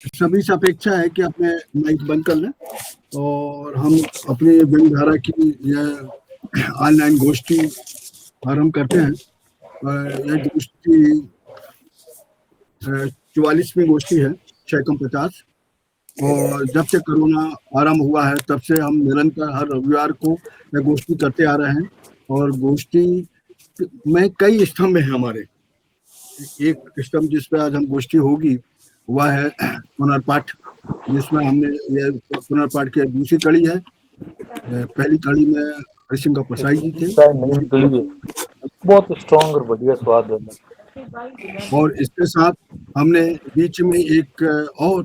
सभी से अपेक्षा है कि अपने माइक बंद कर लें और हम अपनी विंगधारा की यह ऑनलाइन गोष्ठी आरंभ करते हैं। यह गोष्ठी 44वीं गोष्ठी है, 6 कम 50। और जब से कोरोना आरंभ हुआ है तब से हम निरंतर हर रविवार को यह गोष्ठी करते आ रहे हैं। और गोष्ठी में कई स्तंभ हैं हमारे। एक स्तंभ जिस पे आज हम गोष्ठी होगी वह है पुनर्पाठ, जिसमें हमने ये पुनर्पाठ की दूसरी कड़ी है। पहली कड़ी में हरिशंकर प्रसाई जी थे। चाय नहीं निकली है, बहुत स्ट्रॉन्ग और बढ़िया स्वाद है। और इसके साथ हमने बीच में एक और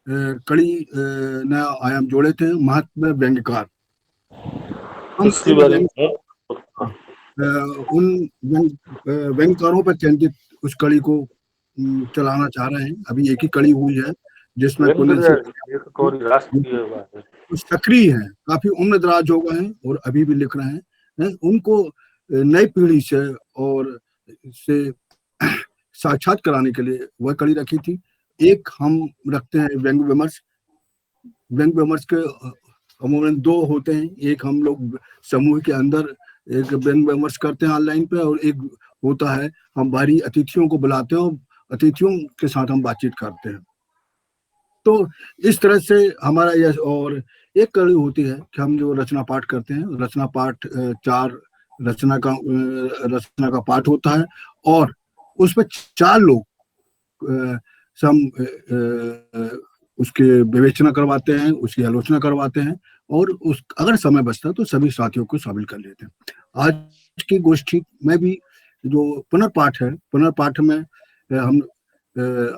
कड़ी नया आयाम जोड़े थे, महात्मा व्यंग्यकार। हम इसके उन बारे व्यंग में उन व्यंग्यकारों पर केंद्रित उस कड़ी को चलाना चाह रहे हैं। अभी एक ही कड़ी हुई है जिसमें कुंदन सिंह राष्ट्रीय बात है। सक्रिय हैं, काफी उम्र दराज हो गए हैं और अभी भी लिख रहे हैं। उनको नई पीढ़ी से और से साक्षात कराने के लिए वह कड़ी रखी थी। एक हम रखते हैं व्यंग विमर्श। व्यंग विमर्श के अमूमन दो होते हैं। एक हम लोग समूह के अंदर एक व्यंग विमर्श करते हैं ऑनलाइन पे, और एक होता है हम बाहरी अतिथियों को बुलाते हैं और अतिथियों के साथ हम बातचीत करते हैं। तो इस तरह से हमारा यह, और एक कड़ी होती है कि हम जो रचना पाठ करते हैं, रचना पाठ 4 रचना का पाठ होता है और उसमें 4 लोग सम उसके विवेचना करवाते हैं, उसकी आलोचना करवाते हैं, और उस अगर समय बचता है तो सभी साथियों को शामिल कर लेते हैं। आज की गोष्ठी में भी जो पुनर्पाठ है, पुनर्पाठ में हम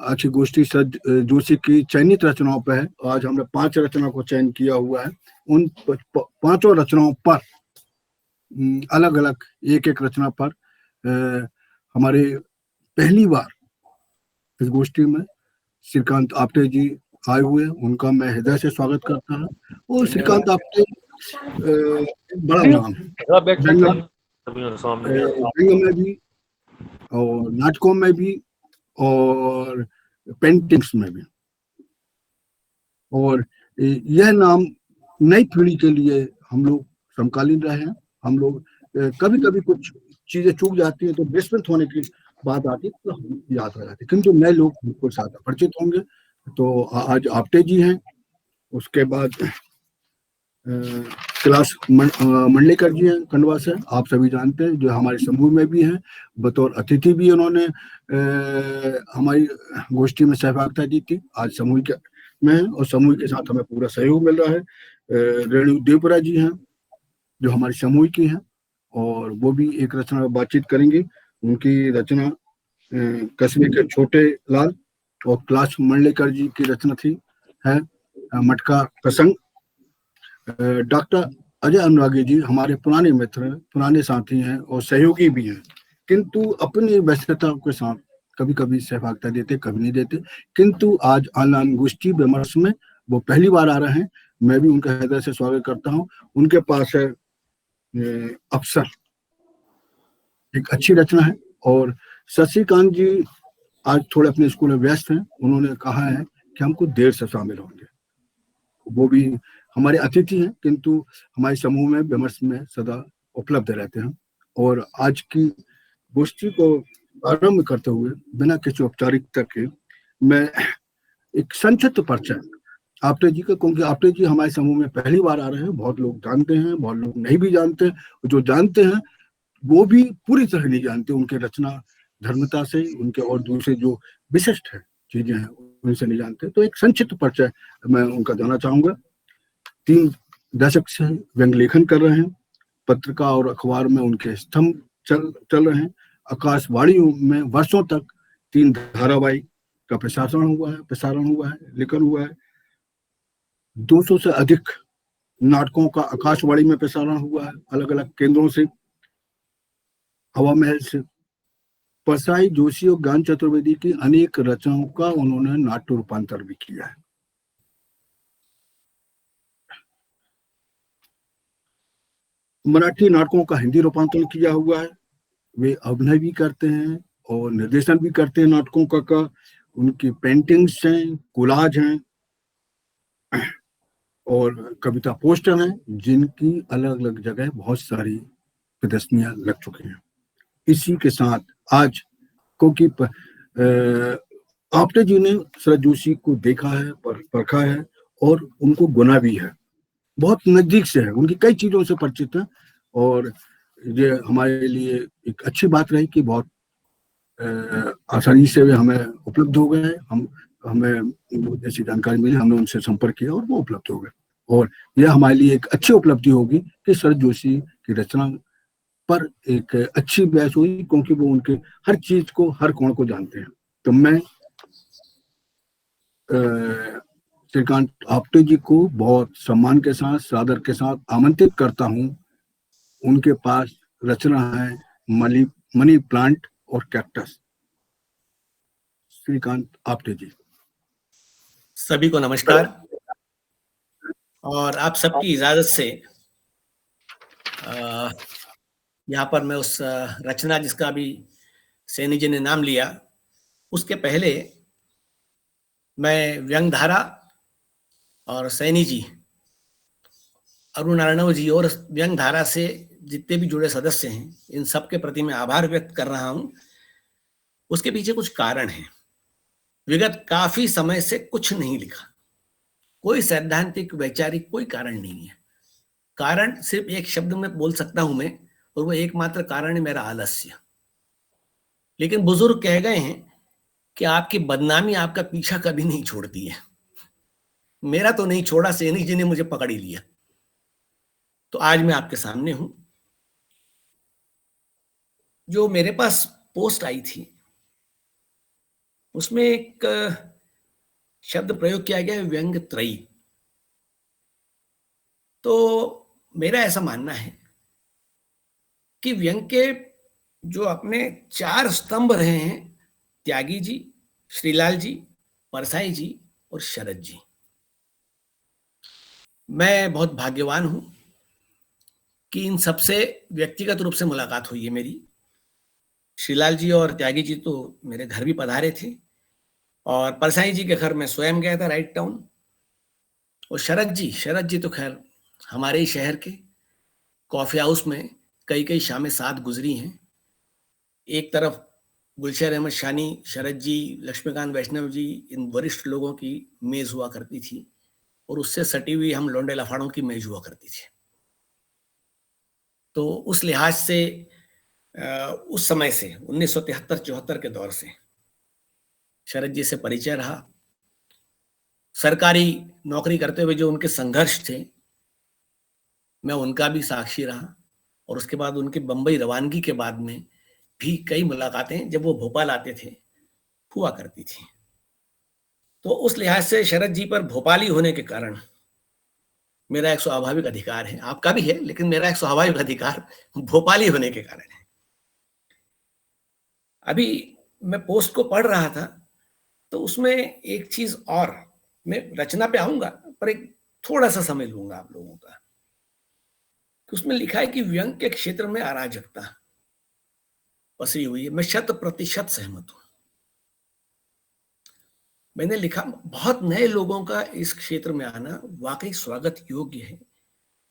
आज की गोष्ठी सर जोशी की चयनित रचनाओं पर है। आज हमने 5 रचना को चयन किया हुआ है। उन 5 रचनाओं पर अलग अलग एक एक रचना पर हमारे पहली बार इस गोष्ठी में श्रीकांत आप्टे जी आए हुए हैं। उनका मैं हृदय से स्वागत करता हूँ। और श्रीकांत आप्टे एक बड़ा नाम है व्यंग में भी और नाटकों में भी और पेंटिंग्स में भी। और यह नाम नई पीढ़ी के लिए हम लोग समकालीन रहे हैं। हम लोग कभी कभी कुछ चीजें चूक जाती हैं तो विस्मृत होने की बात आती है, तो हम याद रह जाती है, किंतु नए लोग बिल्कुल ज्यादा परिचित होंगे। तो आज आप्टे जी हैं, उसके बाद कैलाश मंडलेकर जी हैं खंडवा से, आप सभी जानते हैं, जो हमारे समूह में भी हैं। बतौर अतिथि भी उन्होंने हमारी गोष्ठी में सहभागिता दी थी। आज समूह के में है और समूह के साथ हमें पूरा सहयोग मिल रहा है। रेणु देवपुरा जी हैं जो हमारे समूह की हैं, और वो भी एक रचना पर बातचीत करेंगी। उनकी रचना कस्बे के छोटे लाल, और कैलाश मंडलेकर जी की रचना थी है मटका प्रसंग। डॉक्टर अजय अनुरागी जी हमारे पुराने मित्र, पुराने साथी हैं और सहयोगी भी हैं, किंतु अपनी व्यस्तता के साथ कभी कभी सहभागिता देते, कभी नहीं देते। किंतु आज ऑनलाइन गोष्ठी विमर्श में वो पहली बार आ रहे हैं। मैं भी उनका हृदय से स्वागत करता हूँ। उनके पास है अफसर, एक अच्छी रचना है। और शशिकांत जी आज थोड़े अपने स्कूल में व्यस्त हैं। उन्होंने कहा है कि हमको देर से शामिल होंगे। वो भी हमारे अतिथि हैं, किंतु हमारे समूह में विमर्श में सदा उपलब्ध रहते हैं। और आज की गोष्ठी को आरंभ करते हुए बिना किसी औपचारिकता के मैं एक संक्षिप्त परिचय आप्टे जी का, क्योंकि आप्टे जी हमारे समूह में पहली बार आ रहे हैं। बहुत लोग जानते हैं, बहुत लोग नहीं भी जानते। जो जानते हैं वो भी पूरी तरह नहीं जानते, उनके रचना धर्मता से, उनके और दूसरे जो विशिष्ट है चीजें हैं उनसे नहीं जानते। तो एक संक्षिप्त परिचय मैं उनका देना चाहूंगा। 3 दशक से व्यंग लेखन कर रहे हैं। पत्रिका और अखबार में उनके स्तंभ चल रहे हैं। आकाशवाणी में वर्षों तक 3 धारावाहिक का प्रसारण हुआ है, लेखन हुआ है। 200 से अधिक नाटकों का आकाशवाणी में प्रसारण हुआ है अलग अलग केंद्रों से। हवा महल से परसाई जोशी और ज्ञान चतुर्वेदी की अनेक रचनाओं का उन्होंने नाट्य रूपांतर भी किया है। मराठी नाटकों का हिंदी रूपांतरण किया हुआ है। वे अभिनय भी करते हैं और निर्देशन भी करते हैं नाटकों का। उनकी पेंटिंग्स हैं, कोलाज हैं और कविता पोस्टर हैं, जिनकी अलग अलग जगह बहुत सारी प्रदर्शनियां लग चुकी हैं। इसी के साथ आज क्योंकि आपटे जी ने शरद जोशी को देखा है, परखा है और उनको गुना भी है, बहुत नजदीक से है, उनकी कई चीजों से परिचित है और ये हमारे लिए एक अच्छी बात रही कि बहुत आसानी से वे हमें उपलब्ध हो गए। हमें ऐसी जानकारी मिली, हमने उनसे संपर्क किया और वो उपलब्ध हो गए और यह हमारे लिए एक अच्छी उपलब्धि होगी कि शरद जोशी की रचना पर एक अच्छी बहस हुई, क्योंकि वो उनके हर चीज को, हर कोण को जानते हैं। तो मैं श्रीकांत आप्टे जी को बहुत सम्मान के साथ, सादर के साथ आमंत्रित करता हूं। उनके पास रचना है मनी प्लांट और कैक्टस। श्रीकांत आप्टे जी। सभी को नमस्कार और आप सबकी इजाजत से यहाँ पर मैं उस रचना जिसका अभी सैनी जी ने नाम लिया, उसके पहले मैं व्यंगधारा और सैनी जी, अरुण अर्णव जी और व्यंगधारा से जितने भी जुड़े सदस्य हैं, इन सब के प्रति मैं आभार व्यक्त कर रहा हूं। उसके पीछे कुछ कारण हैं। विगत काफी समय से कुछ नहीं लिखा, कोई सैद्धांतिक वैचारिक कोई कारण नहीं है। कारण सिर्फ एक शब्द में बोल सकता हूं मैं, और वो एकमात्र कारण है मेरा आलस्य। लेकिन बुजुर्ग कह गए हैं कि आपकी बदनामी आपका पीछा कभी नहीं छोड़ती है। मेरा तो नहीं छोड़ा, सैनी जी ने मुझे पकड़ ही लिया। तो आज मैं आपके सामने हूं। जो मेरे पास पोस्ट आई थी उसमें एक शब्द प्रयोग किया गया है, व्यंग त्रयी। तो मेरा ऐसा मानना है कि व्यंग के जो अपने 4 स्तंभ रहे हैं, त्यागी जी, श्रीलाल जी, परसाई जी और शरद जी, मैं बहुत भाग्यवान हूं कि इन सबसे व्यक्तिगत रूप से मुलाकात हुई है मेरी। श्रीलाल जी और त्यागी जी तो मेरे घर भी पधारे थे और परसाई जी के घर में स्वयं गया था, राइट टाउन। और शरद जी तो खैर हमारे ही शहर के कॉफी हाउस में कई शामें साथ गुजरी हैं। एक तरफ गुलशर अहमद शानी, शरद जी, लक्ष्मीकांत वैष्णव जी, इन वरिष्ठ लोगों की मेज हुआ करती थी और उससे सटी हुई हम लौंडे लफाड़ों की मेज हुआ करती थी। तो उस लिहाज से उस समय से 1973-74 के दौर से शरद जी से परिचय रहा। सरकारी नौकरी करते हुए जो उनके संघर्ष थे, मैं उनका भी साक्षी रहा। और उसके बाद उनकी बंबई रवानगी के बाद में भी कई मुलाकातें जब वो भोपाल आते थे हुआ करती थी। तो उस लिहाज से शरद जी पर भोपाली होने के कारण मेरा एक स्वाभाविक अधिकार है, आपका भी है, लेकिन मेरा एक स्वाभाविक अधिकार भोपाली होने के कारण है। अभी मैं पोस्ट को पढ़ रहा था तो उसमें एक चीज और, मैं रचना पे आऊंगा पर एक थोड़ा सा समय लूंगा आप लोगों का। उसमें लिखा है कि व्यंग के क्षेत्र में अराजकता पसरी हुई है। मैं 100% सहमत हूं। मैंने लिखा बहुत नए लोगों का इस क्षेत्र में आना वाकई स्वागत योग्य है,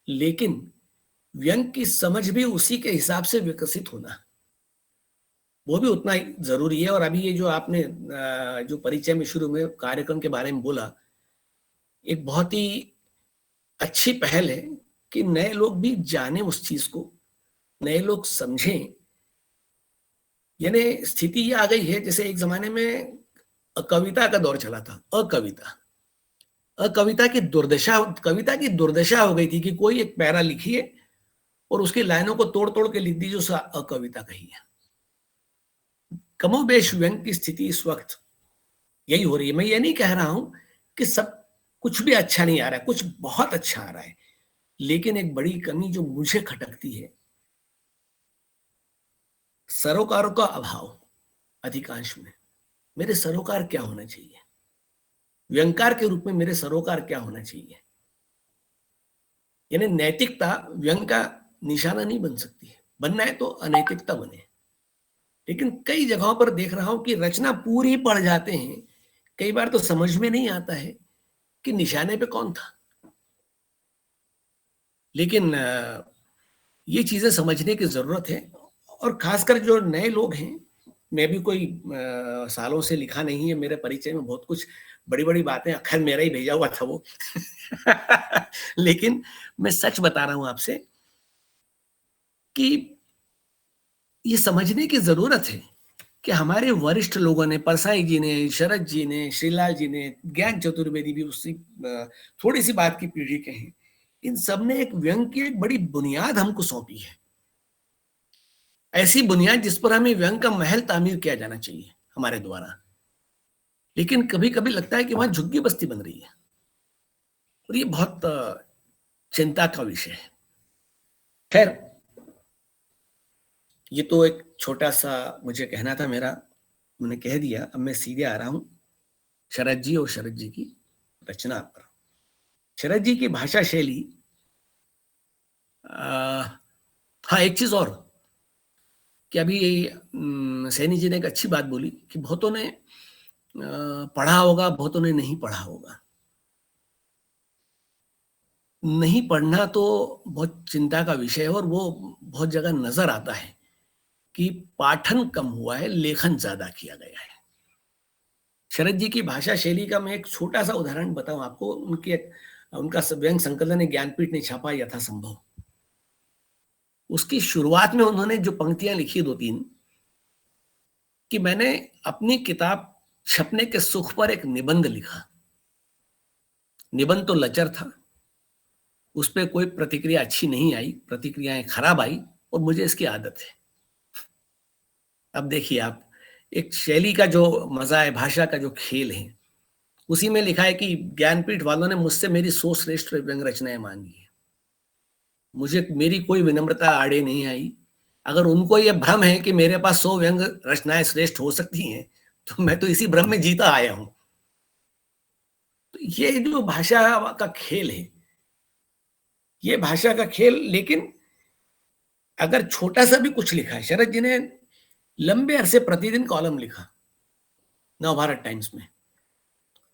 लेकिन व्यंग की समझ भी उसी के हिसाब से विकसित होना वो भी उतना ही जरूरी है। और अभी ये जो आपने जो परिचय में शुरू में कार्यक्रम के बारे में बोला, एक बहुत ही अच्छी पहल है कि नए लोग भी जाने उस चीज को, नए लोग समझें। यानी स्थिति ये आ गई है जैसे एक जमाने में कविता का दौर चला था, कविता की दुर्दशा हो गई थी कि कोई एक पैरा लिखिए और उसकी लाइनों को तोड़ तोड़ के लिख दीजिए, उसे अकविता कही है। कमोबेश व्यंग की स्थिति इस वक्त यही हो रही है। मैं ये नहीं कह रहा हूं कि सब कुछ भी अच्छा नहीं आ रहा है, कुछ बहुत अच्छा आ रहा है, लेकिन एक बड़ी कमी जो मुझे खटकती है, सरोकारों का अभाव अधिकांश में। मेरे सरोकार क्या होना चाहिए, व्यंगकार के रूप में मेरे सरोकार क्या होना चाहिए? यानी नैतिकता व्यंग का निशाना नहीं बन सकती है, बनना है तो अनैतिकता बने। लेकिन कई जगहों पर देख रहा हूं कि रचना पूरी पढ़ जाते हैं कई बार तो समझ में नहीं आता है कि निशाने पे कौन था, लेकिन ये चीजें समझने की जरूरत है। और खासकर जो नए लोग हैं, मैं भी कोई सालों से लिखा नहीं है, मेरे परिचय में बहुत कुछ बड़ी बड़ी बातें, अखर मेरा ही भेजा हुआ था वो लेकिन मैं सच बता रहा हूं आपसे कि ये समझने की जरूरत है कि हमारे वरिष्ठ लोगों ने, परसाई जी ने, शरद जी ने, श्रीलाल जी ने, ज्ञान चतुर्वेदी भी उसी थोड़ी सी बात की पीढ़ी के हैं, इन सब ने एक व्यंग की एक बड़ी बुनियाद हमको सौंपी है, ऐसी बुनियाद जिस पर हमें व्यंग का महल तामीर किया जाना चाहिए हमारे द्वारा। लेकिन कभी कभी लगता है कि वहां झुग्गी बस्ती बन रही है, और ये बहुत चिंता का विषय है। खैर, ये तो एक छोटा सा मुझे कहना था मेरा, मैंने कह दिया। अब मैं सीधे आ रहा हूं शरद जी और शरद जी की रचना पर। शरद जी की भाषा शैली, हाँ एक चीज और कि अभी सैनी जी ने एक अच्छी बात बोली कि बहुतों ने पढ़ा होगा, बहुतों ने नहीं पढ़ा होगा। नहीं पढ़ना तो बहुत चिंता का विषय है, और वो बहुत जगह नजर आता है कि पाठन कम हुआ है, लेखन ज्यादा किया गया है। शरद जी की भाषा शैली का मैं एक छोटा सा उदाहरण बताऊं आपको। उनका व्यंग संकलन ज्ञानपीठ ने छापा यथासंभव। उसकी शुरुआत में उन्होंने जो पंक्तियां लिखी 2-3, कि मैंने अपनी किताब छपने के सुख पर एक निबंध लिखा। निबंध तो लचर था, उस पर कोई प्रतिक्रिया अच्छी नहीं आई, प्रतिक्रियाएं खराब आई, और मुझे इसकी आदत है। अब देखिए आप, एक शैली का जो मजा है, भाषा का जो खेल है, उसी में लिखा है कि ज्ञानपीठ वालों ने मुझसे मेरी 100 श्रेष्ठ व्यंग रचनाएं मांगी है। मुझे मेरी कोई विनम्रता आड़े नहीं आई। अगर उनको यह भ्रम है कि मेरे पास 100 व्यंग रचनाएं श्रेष्ठ हो सकती हैं, तो मैं तो इसी भ्रम में जीता आया हूं। तो ये जो भाषा का खेल है, ये भाषा का खेल, लेकिन अगर छोटा सा भी कुछ लिखा है, शरद जी ने लंबे अरसे प्रतिदिन कॉलम लिखा नवभारत टाइम्स में,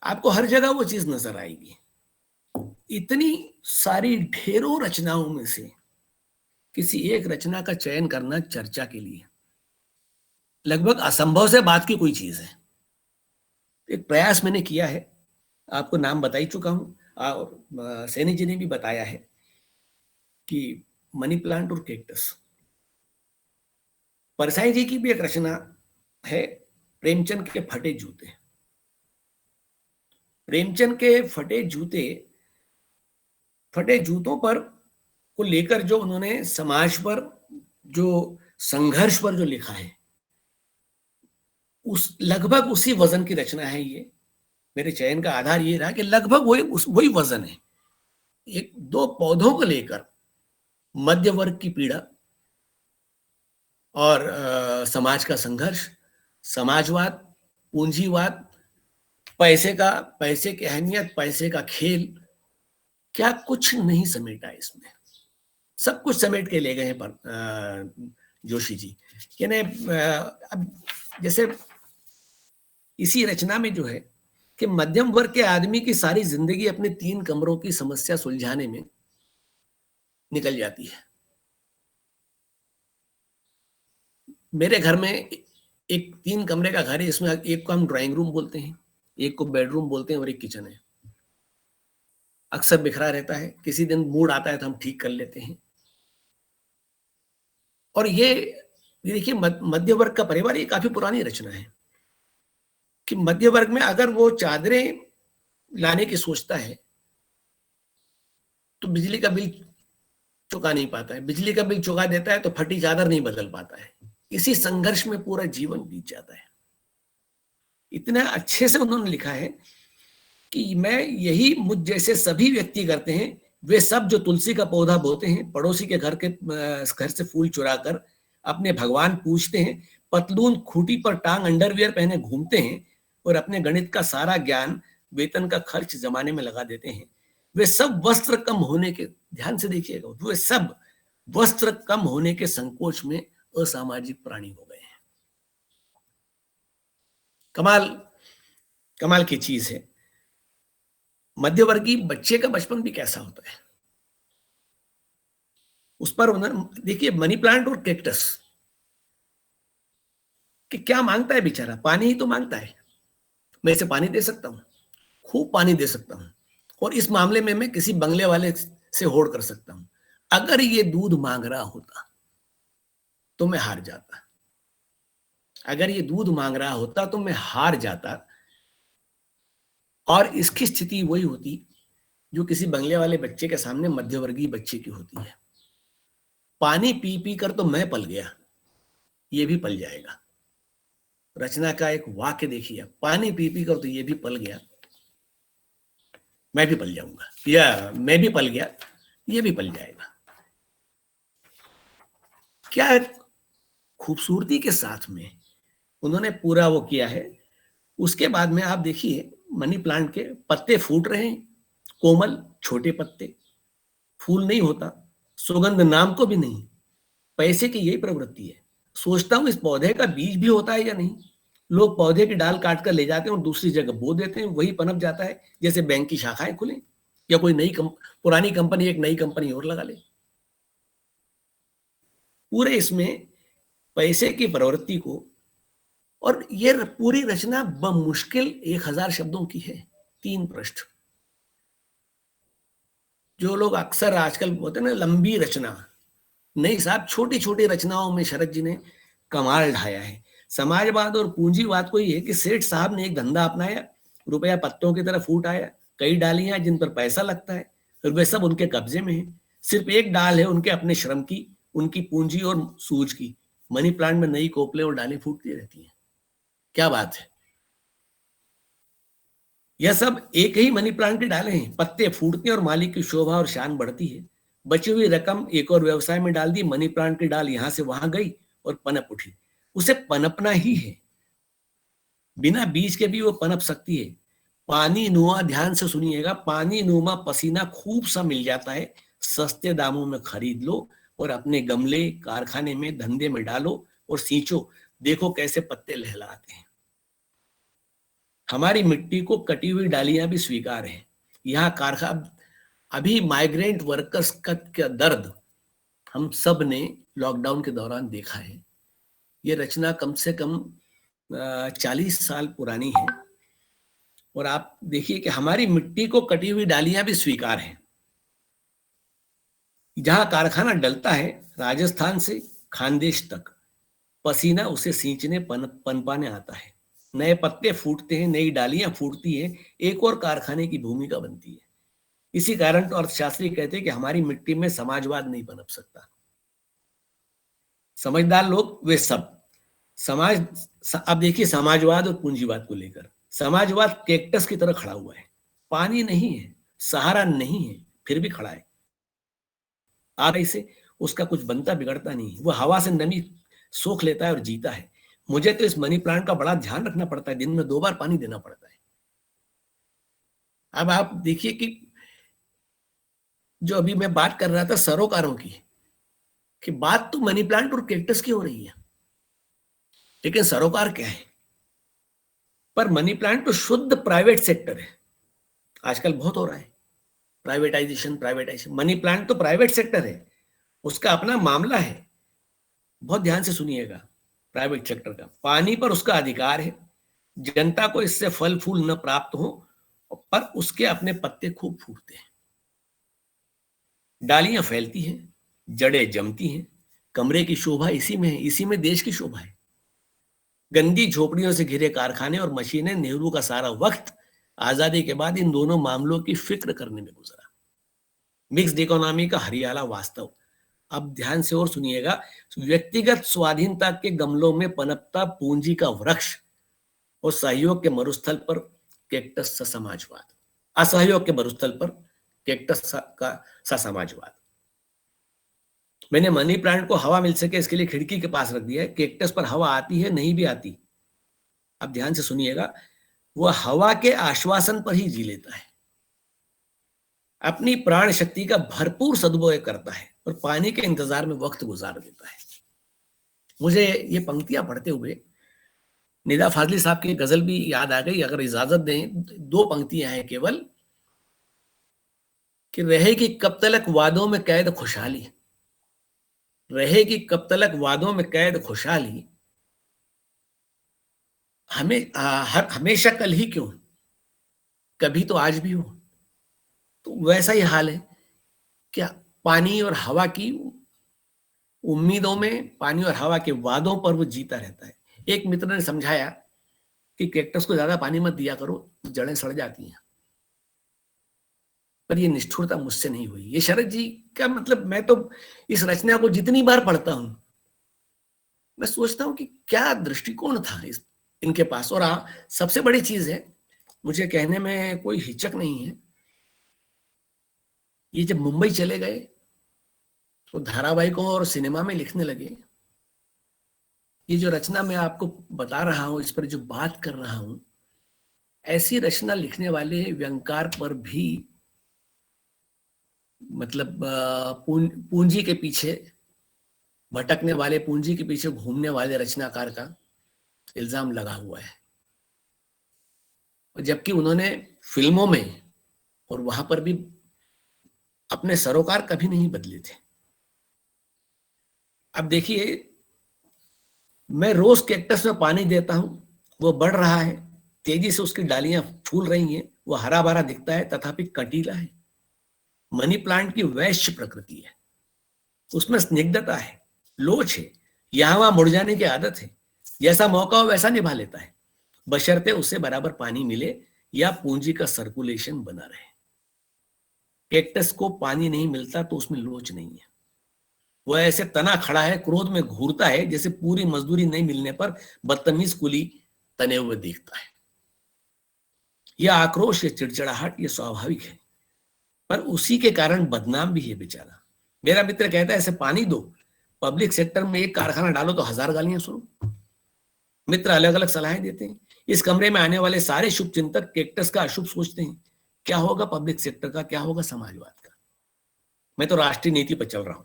आपको हर जगह वो चीज नजर आएगी। इतनी सारी ढेरों रचनाओं में से किसी एक रचना का चयन करना चर्चा के लिए लगभग असंभव से बात की कोई चीज है। एक प्रयास मैंने किया है, आपको नाम बता ही चुका हूं, और सैनी जी ने भी बताया है कि मनी प्लांट और कैक्टस। परसाई जी की भी एक रचना है, प्रेमचंद के फटे जूते। प्रेमचंद के फटे जूतों पर को लेकर जो उन्होंने समाज पर, जो संघर्ष पर जो लिखा है, उस लगभग उसी वजन की रचना है ये। मेरे चयन का आधार ये रहा कि लगभग वही वजन है। एक दो पौधों को लेकर मध्य वर्ग की पीड़ा और समाज का संघर्ष, समाजवाद, पूंजीवाद, पैसे की अहमियत, पैसे का खेल, क्या कुछ नहीं समेटा इसमें। सब कुछ समेट के ले गए हैं पर जोशी जी। यानी अब जैसे इसी रचना में जो है कि मध्यम वर्ग के आदमी की सारी जिंदगी अपने 3 कमरों की समस्या सुलझाने में निकल जाती है। मेरे घर में एक 3 कमरे का घर है, इसमें एक को हम ड्राइंग रूम बोलते हैं, एक को बेडरूम बोलते हैं, और एक किचन है। अक्सर बिखरा रहता है, किसी दिन मूड आता है तो हम ठीक कर लेते हैं। और ये देखिए, मध्य वर्ग का परिवार, ये काफी पुरानी रचना है कि मध्य वर्ग में अगर वो चादरें लाने की सोचता है तो बिजली का बिल चुका नहीं पाता है, बिजली का बिल चुका देता है तो फटी चादर नहीं बदल पाता है। इसी संघर्ष में पूरा जीवन बीत जाता है। इतना अच्छे से उन्होंने लिखा है कि मैं यही मुझ जैसे सभी व्यक्ति करते हैं, वे सब जो तुलसी का पौधा बोते हैं, पड़ोसी के घर से फूल चुरा कर अपने भगवान पूजते हैं, पतलून खूटी पर टांग अंडरवियर पहने घूमते हैं, और अपने गणित का सारा ज्ञान वेतन का खर्च जमाने में लगा देते हैं, वे सब वस्त्र कम होने के, ध्यान से देखिएगा, वे सब वस्त्र कम होने के संकोच में असामाजिक प्राणी हो गए हैं। कमाल कमाल की चीज है। मध्यवर्गीय बच्चे का बचपन भी कैसा होता है, उस पर उन्होंने देखिए मनी प्लांट और कैक्टस कि क्या मांगता है बेचारा, पानी ही तो मांगता है। मैं इसे पानी दे सकता हूं, खूब पानी दे सकता हूं, और इस मामले में मैं किसी बंगले वाले से होड़ कर सकता हूं। अगर ये दूध मांग रहा होता तो मैं हार जाता, अगर ये दूध मांग रहा होता तो मैं हार जाता। और इसकी स्थिति वही होती जो किसी बंगले वाले बच्चे के सामने मध्यवर्गीय बच्चे की होती है। पानी पी पी कर तो मैं पल गया, ये भी पल जाएगा। रचना का एक वाक्य देखिए, पानी पी पी कर तो ये भी पल गया, मैं भी पल जाऊंगा, या मैं भी पल गया, ये भी पल जाएगा। क्या खूबसूरती के साथ में उन्होंने पूरा वो किया है। उसके बाद में आप देखिए मनी प्लांट के पत्ते फूट रहे हैं, कोमल छोटे पत्ते, फूल नहीं होता, सुगंध नाम को भी नहीं। पैसे की यही प्रवृत्ति है। सोचता हूं इस पौधे का बीज भी होता है या नहीं। लोग पौधे की डाल काट कर ले जाते हैं और दूसरी जगह बो देते हैं, वही पनप जाता है, जैसे बैंक की शाखाएं खुले या कोई पुरानी कंपनी एक नई कंपनी और लगा ले। पूरे इसमें पैसे की प्रवृत्ति को, और ये पूरी रचना बमुश्किल 1000 शब्दों की है, 3 पृष्ठ। जो लोग अक्सर आजकल बोलते हैं ना लंबी रचना, नहीं साहब, छोटी छोटी रचनाओं में शरद जी ने कमाल ढाया है। समाजवाद और पूंजीवाद को ये है कि सेठ साहब ने एक धंधा अपनाया, रुपया पत्तों की तरह फूट आया, कई डालियां जिन पर पैसा लगता है, फिर वे सब उनके कब्जे में है। सिर्फ एक डाल है उनके अपने श्रम की, उनकी पूंजी और सूझ की। मनी प्लांट में नई कोपले और डालें फूटती रहती हैं। क्या बात है, यह सब एक ही मनी प्लांट के डाले हैं। पत्ते फूटते हैं और मालिक की शोभा और शान बढ़ती है। बची हुई रकम एक और व्यवसाय में डाल दी, मनी प्लांट की डाल यहां से वहां गई और पनप उठी। उसे पनपना ही है, बिना बीज के भी वो पनप सकती है। पानी नुमा, ध्यान से सुनिएगा, पानी नुमा पसीना खूब सा मिल जाता है, सस्ते दामों में खरीद लो और अपने गमले कारखाने में धंधे में डालो और सींचो। देखो कैसे पत्ते लहलाते हैं। हमारी मिट्टी को कटी हुई डालियां भी स्वीकार है। यहाँ कारखाना, अभी माइग्रेंट वर्कर्स का दर्द हम सब ने लॉकडाउन के दौरान देखा है। ये रचना कम से कम 40 साल पुरानी है, और आप देखिए कि हमारी मिट्टी को कटी हुई डालियां भी स्वीकार है। जहां कारखाना डलता है, राजस्थान से खानदेश तक, पसीना उसे सींचने पनपाने आता है। नए पत्ते फूटते हैं, नई डालियां फूटती हैं, एक और कारखाने की भूमिका बनती है। इसी कारण तो अर्थशास्त्री कहते हैं कि हमारी मिट्टी में समाजवाद नहीं पनप सकता। समझदार लोग वे सब समाज, अब देखिए समाजवाद और पूंजीवाद को लेकर, समाजवाद कैक्टस की तरह खड़ा हुआ है, पानी नहीं है, सहारा नहीं है, फिर भी खड़ा है। आप इसे, उसका कुछ बनता बिगड़ता नहीं, वो हवा से नमी सोख लेता है और जीता है। मुझे तो इस मनी प्लांट का बड़ा ध्यान रखना पड़ता है, दिन में 2 बार पानी देना पड़ता है। अब आप देखिए कि जो अभी मैं बात कर रहा था सरोकारों की, कि बात तो मनी प्लांट और कैक्टस की हो रही है, लेकिन सरोकार क्या है? पर मनी प्लांट तो शुद्ध प्राइवेट सेक्टर है, आजकल बहुत हो रहा है प्राइवेटाइजेशन। मनी प्लांट तो प्राइवेट सेक्टर है, उसका अपना मामला है। बहुत ध्यान से सुनिएगा, प्राइवेट सेक्टर का पानी पर उसका अधिकार है, जनता को इससे फल फूल न प्राप्त हो, पर उसके अपने पत्ते खूब फूटते हैं, डालियां फैलती हैं, जड़ें जमती हैं। कमरे की शोभा इसी में है, इसी में देश की शोभा है। गंदी झोपड़ियों से घिरे कारखाने और मशीनें, नेहरू का सारा वक्त आजादी के बाद इन दोनों मामलों की फिक्र करने में गुजरा। मिक्स्ड इकोनॉमी का हरियाला वास्तव। अब ध्यान से और सुनिएगा, व्यक्तिगत स्वाधीनता के गमलों में पनपता पूंजी का वृक्ष और सहयोग के मरुस्थल पर कैक्टस सा समाजवाद, असहयोग के मरुस्थल पर कैक्टस का समाजवाद। मैंने मनी प्लांट को हवा मिल सके इसके लिए खिड़की के पास रख दिया है। कैक्टस पर हवा आती है, नहीं भी आती, अब ध्यान से सुनिएगा, वह हवा के आश्वासन पर ही जी लेता है, अपनी प्राण शक्ति का भरपूर सदुपयोग करता है और पानी के इंतजार में वक्त गुजार देता है। मुझे ये पंक्तियां पढ़ते हुए निदा फाजली साहब की गजल भी याद आ गई, अगर इजाजत दें। 2 पंक्तियां हैं केवल कि रहेगी कब तलक वादों में कैद खुशहाली, रहेगी कब तलक वादों में कैद खुशहाली, हमेशा कल ही क्यों, कभी तो आज भी हो। तो वैसा ही हाल है क्या, पानी और हवा की उम्मीदों में, पानी और हवा के वादों पर वो जीता रहता है। एक मित्र ने समझाया कि कैक्टस को ज्यादा पानी मत दिया करो, जड़ें सड़ जाती हैं। पर ये निष्ठुरता मुझसे नहीं हुई। ये शरद जी का मतलब, मैं तो इस रचना को जितनी बार पढ़ता हूं, मैं सोचता हूं कि क्या दृष्टिकोण था इनके पास। और सबसे बड़ी चीज है, मुझे कहने में कोई हिचक नहीं है, ये जब मुंबई चले गए तो धारावाहिकों और सिनेमा में लिखने लगे। ये जो रचना मैं आपको बता रहा हूं, इस पर जो बात कर रहा हूं, ऐसी रचना लिखने वाले व्यंगकार पर भी मतलब पूंजी के पीछे भटकने वाले, पूंजी के पीछे घूमने वाले रचनाकार का इल्जाम लगा हुआ है। जबकि उन्होंने फिल्मों में और वहां पर भी अपने सरोकार कभी नहीं बदले थे। अब देखिए, मैं रोज कैक्टस में पानी देता हूं, वो बढ़ रहा है, तेजी से उसकी डालियां फूल रही हैं, वो हरा भरा दिखता है, तथापि कंटीला है। मनी प्लांट की वैश्य प्रकृति है, उसमें स्निग्धता है, लोच है, यहां वहां मुड़ जाने की आदत है, जैसा मौका हो वैसा निभा लेता है, बशर्ते उसे बराबर पानी मिले या पूंजी का सर्कुलेशन बना रहे। कैक्टस को पानी नहीं मिलता तो उसमें लोच नहीं है, वो ऐसे तना खड़ा है, क्रोध में घूरता है, जैसे पूरी मजदूरी नहीं मिलने पर बदतमीज कुली तने हुए दिखता है। यह आक्रोश, ये चिड़चिड़ाहट, ये स्वाभाविक है, पर उसी के कारण बदनाम भी है बेचारा। मेरा मित्र कहता है ऐसे पानी दो, पब्लिक सेक्टर में एक कारखाना डालो तो 1000 गालियां सुनो। मित्र अलग अलग सलाहें देते हैं। इस कमरे में आने वाले सारे शुभ चिंतक कैक्टस का अशुभ सोचते हैं। क्या होगा पब्लिक सेक्टर का, क्या होगा समाजवाद का। मैं तो राष्ट्रीय नीति पर चल रहा हूं,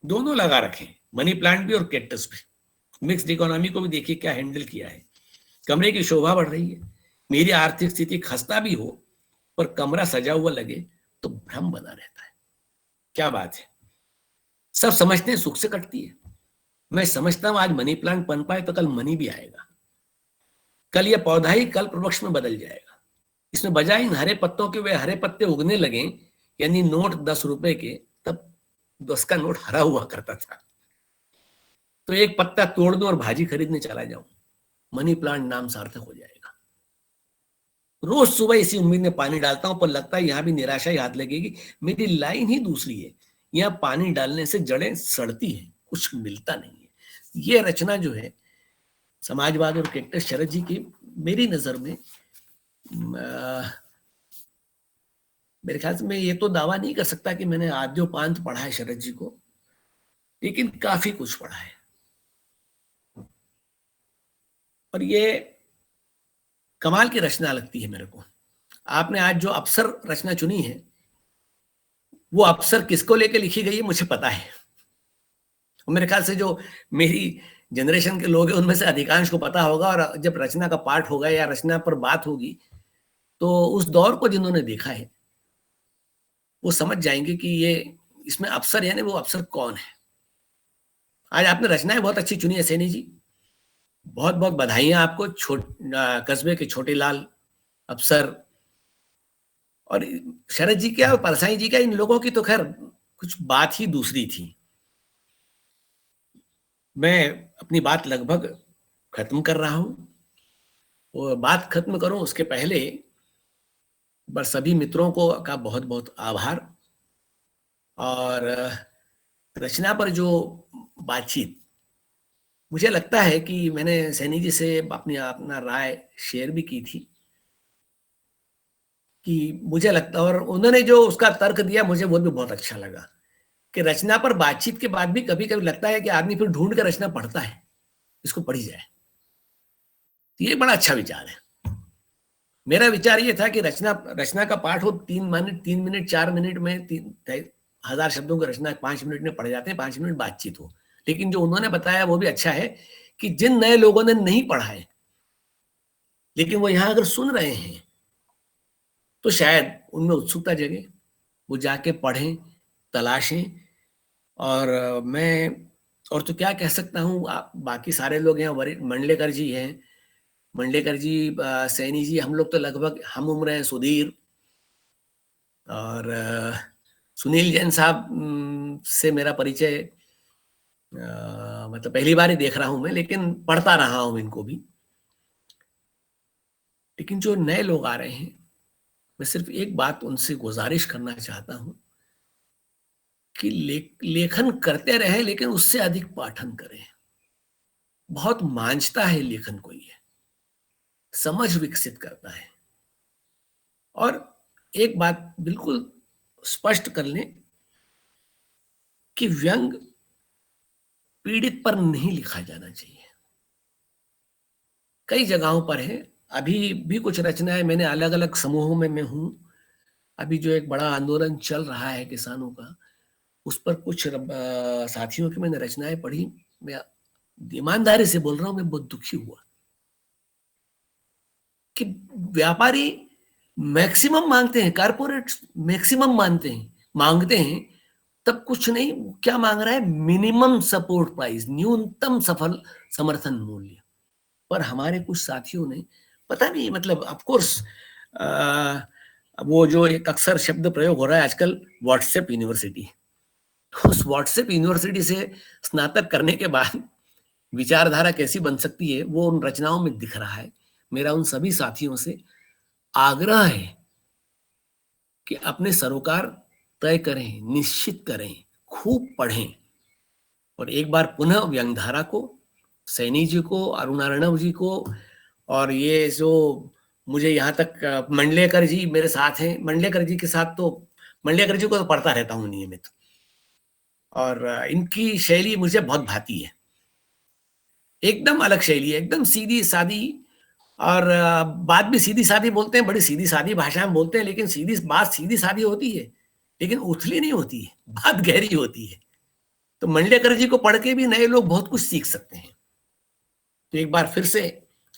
दोनों लगा रखे, मनी प्लांट भी और कैक्टस भी। मिक्स्ड इकोनॉमी को भी देखिए क्या हैंडल किया है। कमरे की शोभा बढ़ रही है, मेरी आर्थिक स्थिति खस्ता भी हो पर कमरा सजा हुआ लगे तो भ्रम बना रहता है। क्या बात है, सब समझते हैं सुख से कटती है। मैं समझता हूं आज मनी प्लांट बन पाए तो कल मनी भी आएगा, कल यह पौधा ही कल वृक्ष में बदल जाएगा। इसमें बजाय इन हरे पत्तों के वे हरे पत्ते उगने लगे, यानी नोट 10 रुपए के, तब 10 का नोट हरा हुआ करता था, तो एक पत्ता तोड़ दूं और भाजी खरीदने चला जाऊं, मनी प्लांट नाम सार्थक हो जाएगा। रोज सुबह इसी उम्मीद में पानी डालता हूं, पर लगता है यहां भी निराशा ही हाथ लगेगी। मेरी लाइन ही दूसरी है, यहां पानी डालने से जड़ें सड़ती हैं, कुछ मिलता नहीं है। ये रचना जो है समाजवाद और कैक्टस शरद जी की, मेरी नजर में मेरे ख्याल से मैं ये तो दावा नहीं कर सकता कि मैंने आद्योपांत पढ़ा है शरद जी को, लेकिन काफी कुछ पढ़ा है। और ये कमाल की रचना लगती है मेरे को। आपने आज जो अप्सर रचना चुनी है, वो अप्सर किसको लेके लिखी गई है मुझे पता है। और मेरे ख्याल से जो मेरी जनरेशन के लोग हैं उनमें से अधिकांश को पता होगा, और जब रचना का पाठ होगा या रचना पर बात होगी तो उस दौर को जिन्होंने देखा है वो समझ जाएंगे कि ये इसमें अप्सर यानी वो अप्सर कौन है। आज आपने रचनाएं बहुत अच्छी चुनी है सैनी जी, बहुत बहुत बधाइयां आपको। कस्बे के छोटे लाल, अप्सर और शरद जी क्या और परसाई जी का, इन लोगों की तो खैर कुछ बात ही दूसरी थी। मैं अपनी बात लगभग खत्म कर रहा हूं, और बात खत्म करूं उसके पहले बस सभी मित्रों को का बहुत बहुत आभार। और रचना पर जो बातचीत, मुझे लगता है कि मैंने सैनी जी से अपना राय शेयर भी की थी कि मुझे लगता, और उन्होंने जो उसका तर्क दिया मुझे वो भी बहुत अच्छा लगा कि रचना पर बातचीत के बाद भी कभी कभी लगता है कि आदमी फिर ढूंढ कर रचना पढ़ता है, इसको पढ़ी जाए। ये बड़ा अच्छा विचार है। मेरा विचार ये था कि रचना का पाठ हो 3 मिनट 4 मिनट में 1000 शब्दों की रचना 5 मिनट में पढ़ जाते हैं, 5 मिनट बातचीत हो। लेकिन जो उन्होंने बताया वो भी अच्छा है कि जिन नए लोगों ने नहीं पढ़ा है लेकिन वो यहाँ अगर सुन रहे हैं तो शायद उनमें उत्सुकता जगे, वो जाके पढ़ें, तलाशें। और मैं और तो क्या कह सकता हूँ, बाकी सारे लोग हैं, मंडलेकर जी हैं, मंडलेकर जी, सैनी जी, हम लोग तो लगभग हम उम्र हैं, सुधीर और सुनील जैन साहब से मेरा परिचय मतलब पहली बार ही देख रहा हूं मैं, लेकिन पढ़ता रहा हूं इनको भी। लेकिन जो नए लोग आ रहे हैं, मैं सिर्फ एक बात उनसे गुजारिश करना चाहता हूं कि लेखन करते रहे, लेकिन उससे अधिक पाठन करें। बहुत मांझता है लेखन को, ये समझ विकसित करता है। और एक बात बिल्कुल स्पष्ट कर लें कि व्यंग पीड़ित पर नहीं लिखा जाना चाहिए। कई जगहों पर है, अभी भी कुछ रचनाएं मैंने अलग अलग समूहों में मैं हूं, अभी जो एक बड़ा आंदोलन चल रहा है किसानों का, उस पर कुछ साथियों की मैंने रचनाएं पढ़ी। मैं ईमानदारी से बोल रहा हूं, मैं बहुत दुखी हुआ कि व्यापारी मैक्सिमम मांगते हैं, कारपोरेट मैक्सिमम मांगते हैं, तब कुछ नहीं, क्या मांग रहा है, मिनिमम सपोर्ट प्राइस, न्यूनतम सफल समर्थन मूल्य। पर हमारे कुछ साथियों ने, पता नहीं, मतलब ऑफ कोर्स वो जो एक अक्सर शब्द प्रयोग हो रहा है आजकल, व्हाट्सएप यूनिवर्सिटी, उस व्हाट्सएप यूनिवर्सिटी से स्नातक करने के बाद विचारधारा कैसी बन सकती है, वो उन रचनाओं में दिख रहा है। मेरा उन सभी साथियों से आग्रह है कि अपने सरोकार तय करें, निश्चित करें, खूब पढ़ें, और एक बार पुनः व्यंगधारा को, सैनी जी को, अरुणा रणव जी को, और ये जो मुझे यहाँ तक मंडलेकर जी मेरे साथ हैं, मंडलेकर जी के साथ तो, मंडलेकर जी को तो पढ़ता रहता हूँ नियमित, और इनकी शैली मुझे बहुत भाती है, एकदम अलग शैली है, एकदम सीधी सादी, और बात भी सीधी सादी बोलते हैं, बड़ी सीधी सादी भाषा में बोलते हैं, लेकिन बात सीधी सादी होती है, लेकिन उथली नहीं होती है, बात गहरी होती है। तो मंडलेकर जी को पढ़ के भी नए लोग बहुत कुछ सीख सकते हैं। तो एक बार फिर से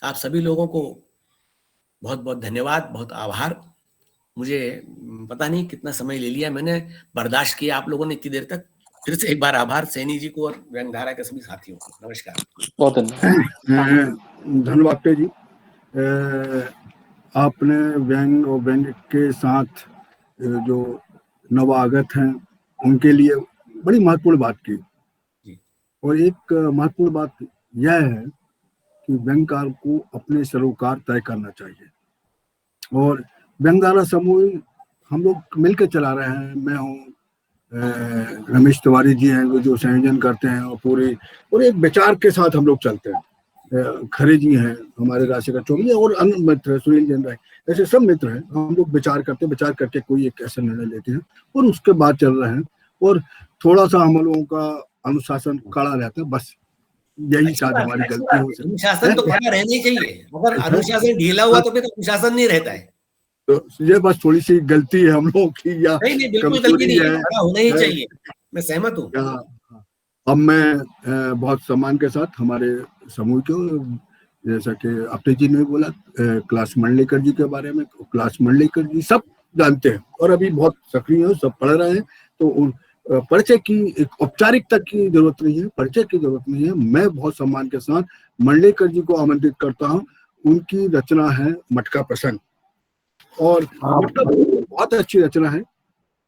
आप सभी लोगों को बहुत बहुत धन्यवाद, बहुत आभार। मुझे पता नहीं कितना समय ले लिया, मैंने बर्दाश्त किया आप लोगों ने इतनी देर तक। फिर से एक बार आभार सैनी जी को और व्यंगधारा के सभी साथियों को। नमस्कार। बहुत धन्यवाद। धन्यवाद जी। आपने व्यंग और व्यंग के साथ जो नवागत हैं उनके लिए बड़ी महत्वपूर्ण बात की, और एक महत्वपूर्ण बात यह है कि व्यंगकार को अपने सरोकार तय करना चाहिए, और व्यंगधारा समूह हम लोग मिलकर चला रहे हैं। मैं हूँ, रमेश तिवारी जी हैं जो संयोजन करते हैं, और एक विचार के साथ हम लोग चलते हैं। खरे जी हैं हमारे राशिका चौबी, और अन्य मित्र सुनील जैन राय, ऐसे सब मित्र हैं। हम लोग विचार करके कोई एक ऐसा निर्णय लेते हैं और उसके बाद चल रहे हैं, और थोड़ा सा हम लोगों का अनुशासन कड़ा रहता है, बस यही शायद हमारी गलती हो सकती है। अनुशासन तो कड़ा रहना ही चाहिए, अगर अनुशासन ढीला हुआ तो फिर अनुशासन नहीं रहता है। तो ये बस थोड़ी सी गलती है हम लोगों की, या नहीं, बिल्कुल गलती नहीं है, कड़ा होना ही चाहिए, मैं सहमत हूँ। अब मैं बहुत सम्मान के साथ हमारे समूह को, जैसा कि अपने जी ने बोला, क्लास मंडलेकर जी के बारे में, क्लास मंडलेकर जी सब जानते हैं और अभी बहुत सक्रिय हैं, सब पढ़ रहे हैं। तो परिचय की एक औपचारिकता की जरूरत नहीं है, परिचय की जरूरत नहीं है। मैं बहुत सम्मान के साथ मंडलेकर जी को आमंत्रित करता हूँ। उनकी रचना है मटका प्रसंग, और मटका बहुत अच्छी रचना है,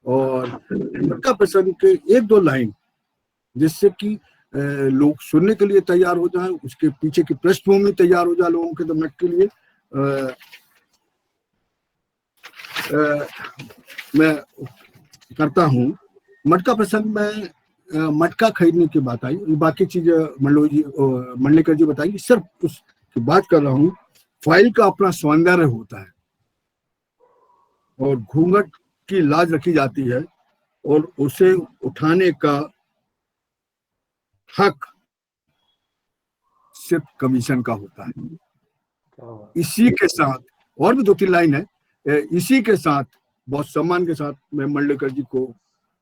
और मटका प्रसंग के एक दो लाइन जिससे कि लोग सुनने के लिए तैयार हो जाए, उसके पीछे की पृष्ठभूमि तैयार हो जाए लोगों के दिमाग के लिए। मैं करता हूँ मटका प्रसंग में मटका खरीदने की बात आई, बाकी चीजें मंडलेकर जी बताएंगे। सिर्फ उसकी बात कर रहा हूँ, फाइल का अपना सौंदर्य होता है और घूंघट की लाज रखी जाती है, और उसे उठाने का हक सिर्फ कमीशन का होता है। इसी के साथ और भी दो तीन लाइन है, इसी के साथ बहुत सम्मान के साथ मैं मंडलेकर जी को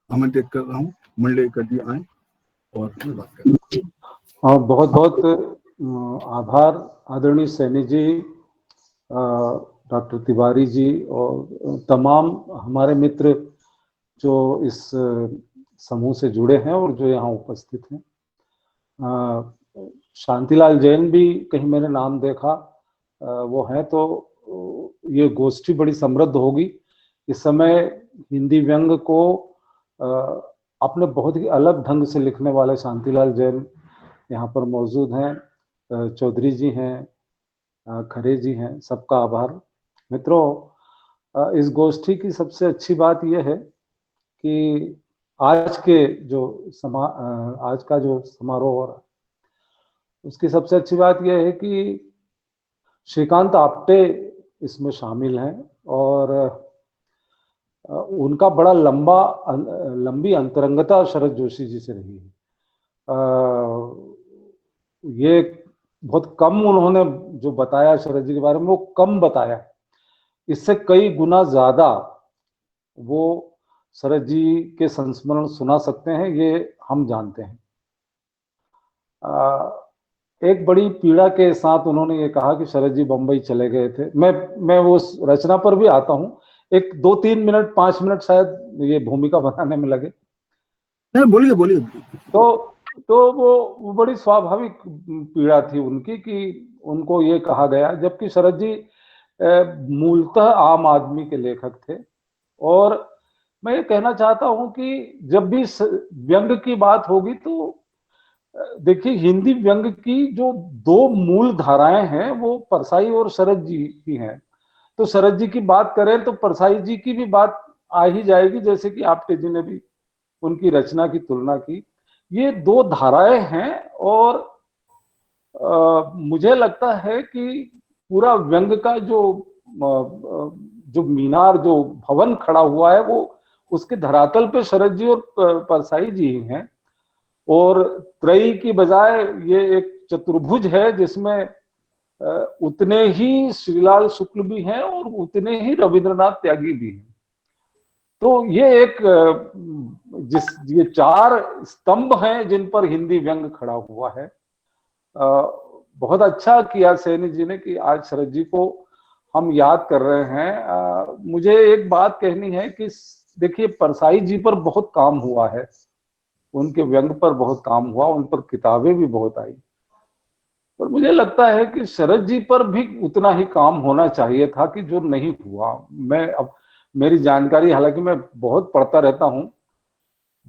आमंत्रित कर रहा हूँ। मंडलेकर जी आए और बात करें। बहुत बहुत आभार आदरणीय सैनी जी, डॉक्टर तिवारी जी और तमाम हमारे मित्र जो इस समूह से जुड़े हैं और जो यहाँ उपस्थित हैं। शांतिलाल जैन भी कहीं मैंने नाम देखा, वो है, तो ये गोष्ठी बड़ी समृद्ध होगी। इस समय हिंदी व्यंग को अपने बहुत ही अलग ढंग से लिखने वाले शांतिलाल जैन यहाँ पर मौजूद हैं, चौधरी जी हैं, खरे जी हैं, सबका आभार। मित्रों, इस गोष्ठी की सबसे अच्छी बात यह है कि आज का जो समारोह हो रहा है, उसकी सबसे अच्छी बात यह है कि श्रीकांत आप्टे इसमें शामिल हैं और उनका बड़ा लंबी अंतरंगता शरद जोशी जी से रही है। ये बहुत कम उन्होंने जो बताया शरद जी के बारे में, वो कम बताया, इससे कई गुना ज्यादा वो शरद जी के संस्मरण सुना सकते हैं, ये हम जानते हैं। एक बड़ी पीड़ा के साथ उन्होंने ये कहा कि शरद जी बंबई चले गए थे। मैं वो रचना पर भी आता हूँ, एक 2-3 मिनट 5 मिनट शायद ये भूमिका बनाने में लगे। बोलिए बोलिए। तो वो बड़ी स्वाभाविक पीड़ा थी उनकी कि उनको ये कहा गया, जबकि शरद जी मूलतः आम आदमी के लेखक थे। और मैं ये कहना चाहता हूं कि जब भी व्यंग की बात होगी तो देखिए, हिंदी व्यंग की जो 2 मूल धाराएं हैं वो परसाई और शरद जी की हैं। तो शरद जी की बात करें तो परसाई जी की भी बात आ ही जाएगी, जैसे कि आपटे जी ने भी उनकी रचना की तुलना की। ये 2 धाराएं हैं और मुझे लगता है कि पूरा व्यंग का जो मीनार, जो भवन खड़ा हुआ है, वो उसके धरातल पे शरद जी और परसाई जी ही हैं। और त्रयी की बजाय ये एक चतुर्भुज है जिसमें उतने ही श्रीलाल शुक्ल भी हैं और उतने ही रविंद्रनाथ त्यागी भी हैं। तो ये ये 4 स्तंभ हैं जिन पर हिंदी व्यंग खड़ा हुआ है। बहुत अच्छा किया सैनी जी ने कि आज शरद जी को हम याद कर रहे हैं। मुझे एक बात कहनी है कि देखिए, परसाई जी पर बहुत काम हुआ है, उनके व्यंग पर बहुत काम हुआ, उन पर किताबें भी बहुत आई, पर मुझे लगता है कि शरद जी पर भी उतना ही काम होना चाहिए था कि जो नहीं हुआ। अब मेरी जानकारी, हालांकि मैं बहुत पढ़ता रहता हूं,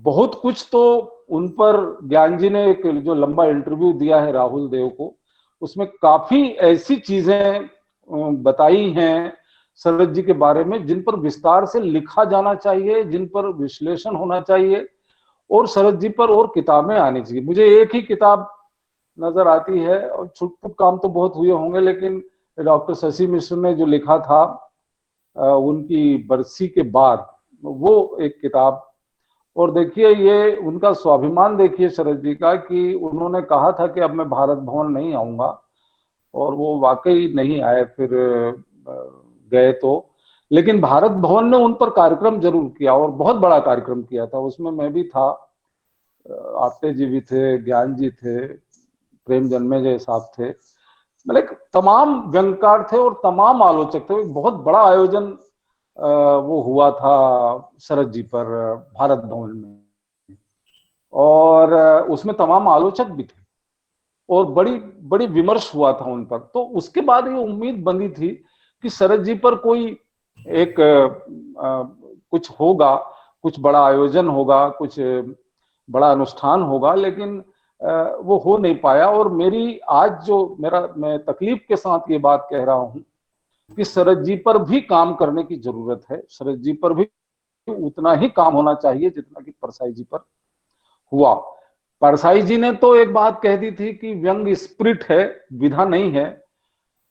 बहुत कुछ तो उन पर ज्ञान जी ने एक जो लंबा इंटरव्यू दिया है राहुल देव को, उसमें काफी ऐसी चीजें बताई हैं शरद जी के बारे में जिन पर विस्तार से लिखा जाना चाहिए, जिन पर विश्लेषण होना चाहिए और शरद जी पर और किताबें आनी चाहिए। मुझे एक ही किताब नजर आती है, और छुटपुट काम तो बहुत हुए होंगे, लेकिन डॉक्टर शशि मिश्र ने जो लिखा था उनकी बरसी के बाद, वो एक किताब। और देखिए, ये उनका स्वाभिमान देखिए शरद जी का कि उन्होंने कहा था कि अब मैं भारत भवन नहीं आऊंगा, और वो वाकई नहीं आए, फिर गए तो। लेकिन भारत भवन ने उन पर कार्यक्रम जरूर किया और बहुत बड़ा कार्यक्रम किया था। उसमें मैं भी था, आप्टे जी भी थे, ज्ञान जी थे, प्रेम जन्मेजय साहब थे, मतलब तमाम व्यंगकार थे और तमाम आलोचक थे। बहुत बड़ा आयोजन वो हुआ था शरद जी पर भारत भवन में, और उसमें तमाम आलोचक भी थे और बड़ी विमर्श हुआ था उन पर। तो उसके बाद ये उम्मीद बंधी थी कि शरद जी पर कोई एक कुछ होगा, कुछ बड़ा आयोजन होगा, कुछ बड़ा अनुष्ठान होगा, लेकिन वो हो नहीं पाया। और मेरी आज मैं तकलीफ के साथ ये बात कह रहा हूं कि शरद जी पर भी काम करने की जरूरत है। शरद जी पर भी उतना ही काम होना चाहिए जितना कि परसाई जी पर हुआ। परसाई जी ने तो एक बात कह दी थी कि व्यंग स्पिरिट है, विधा नहीं है,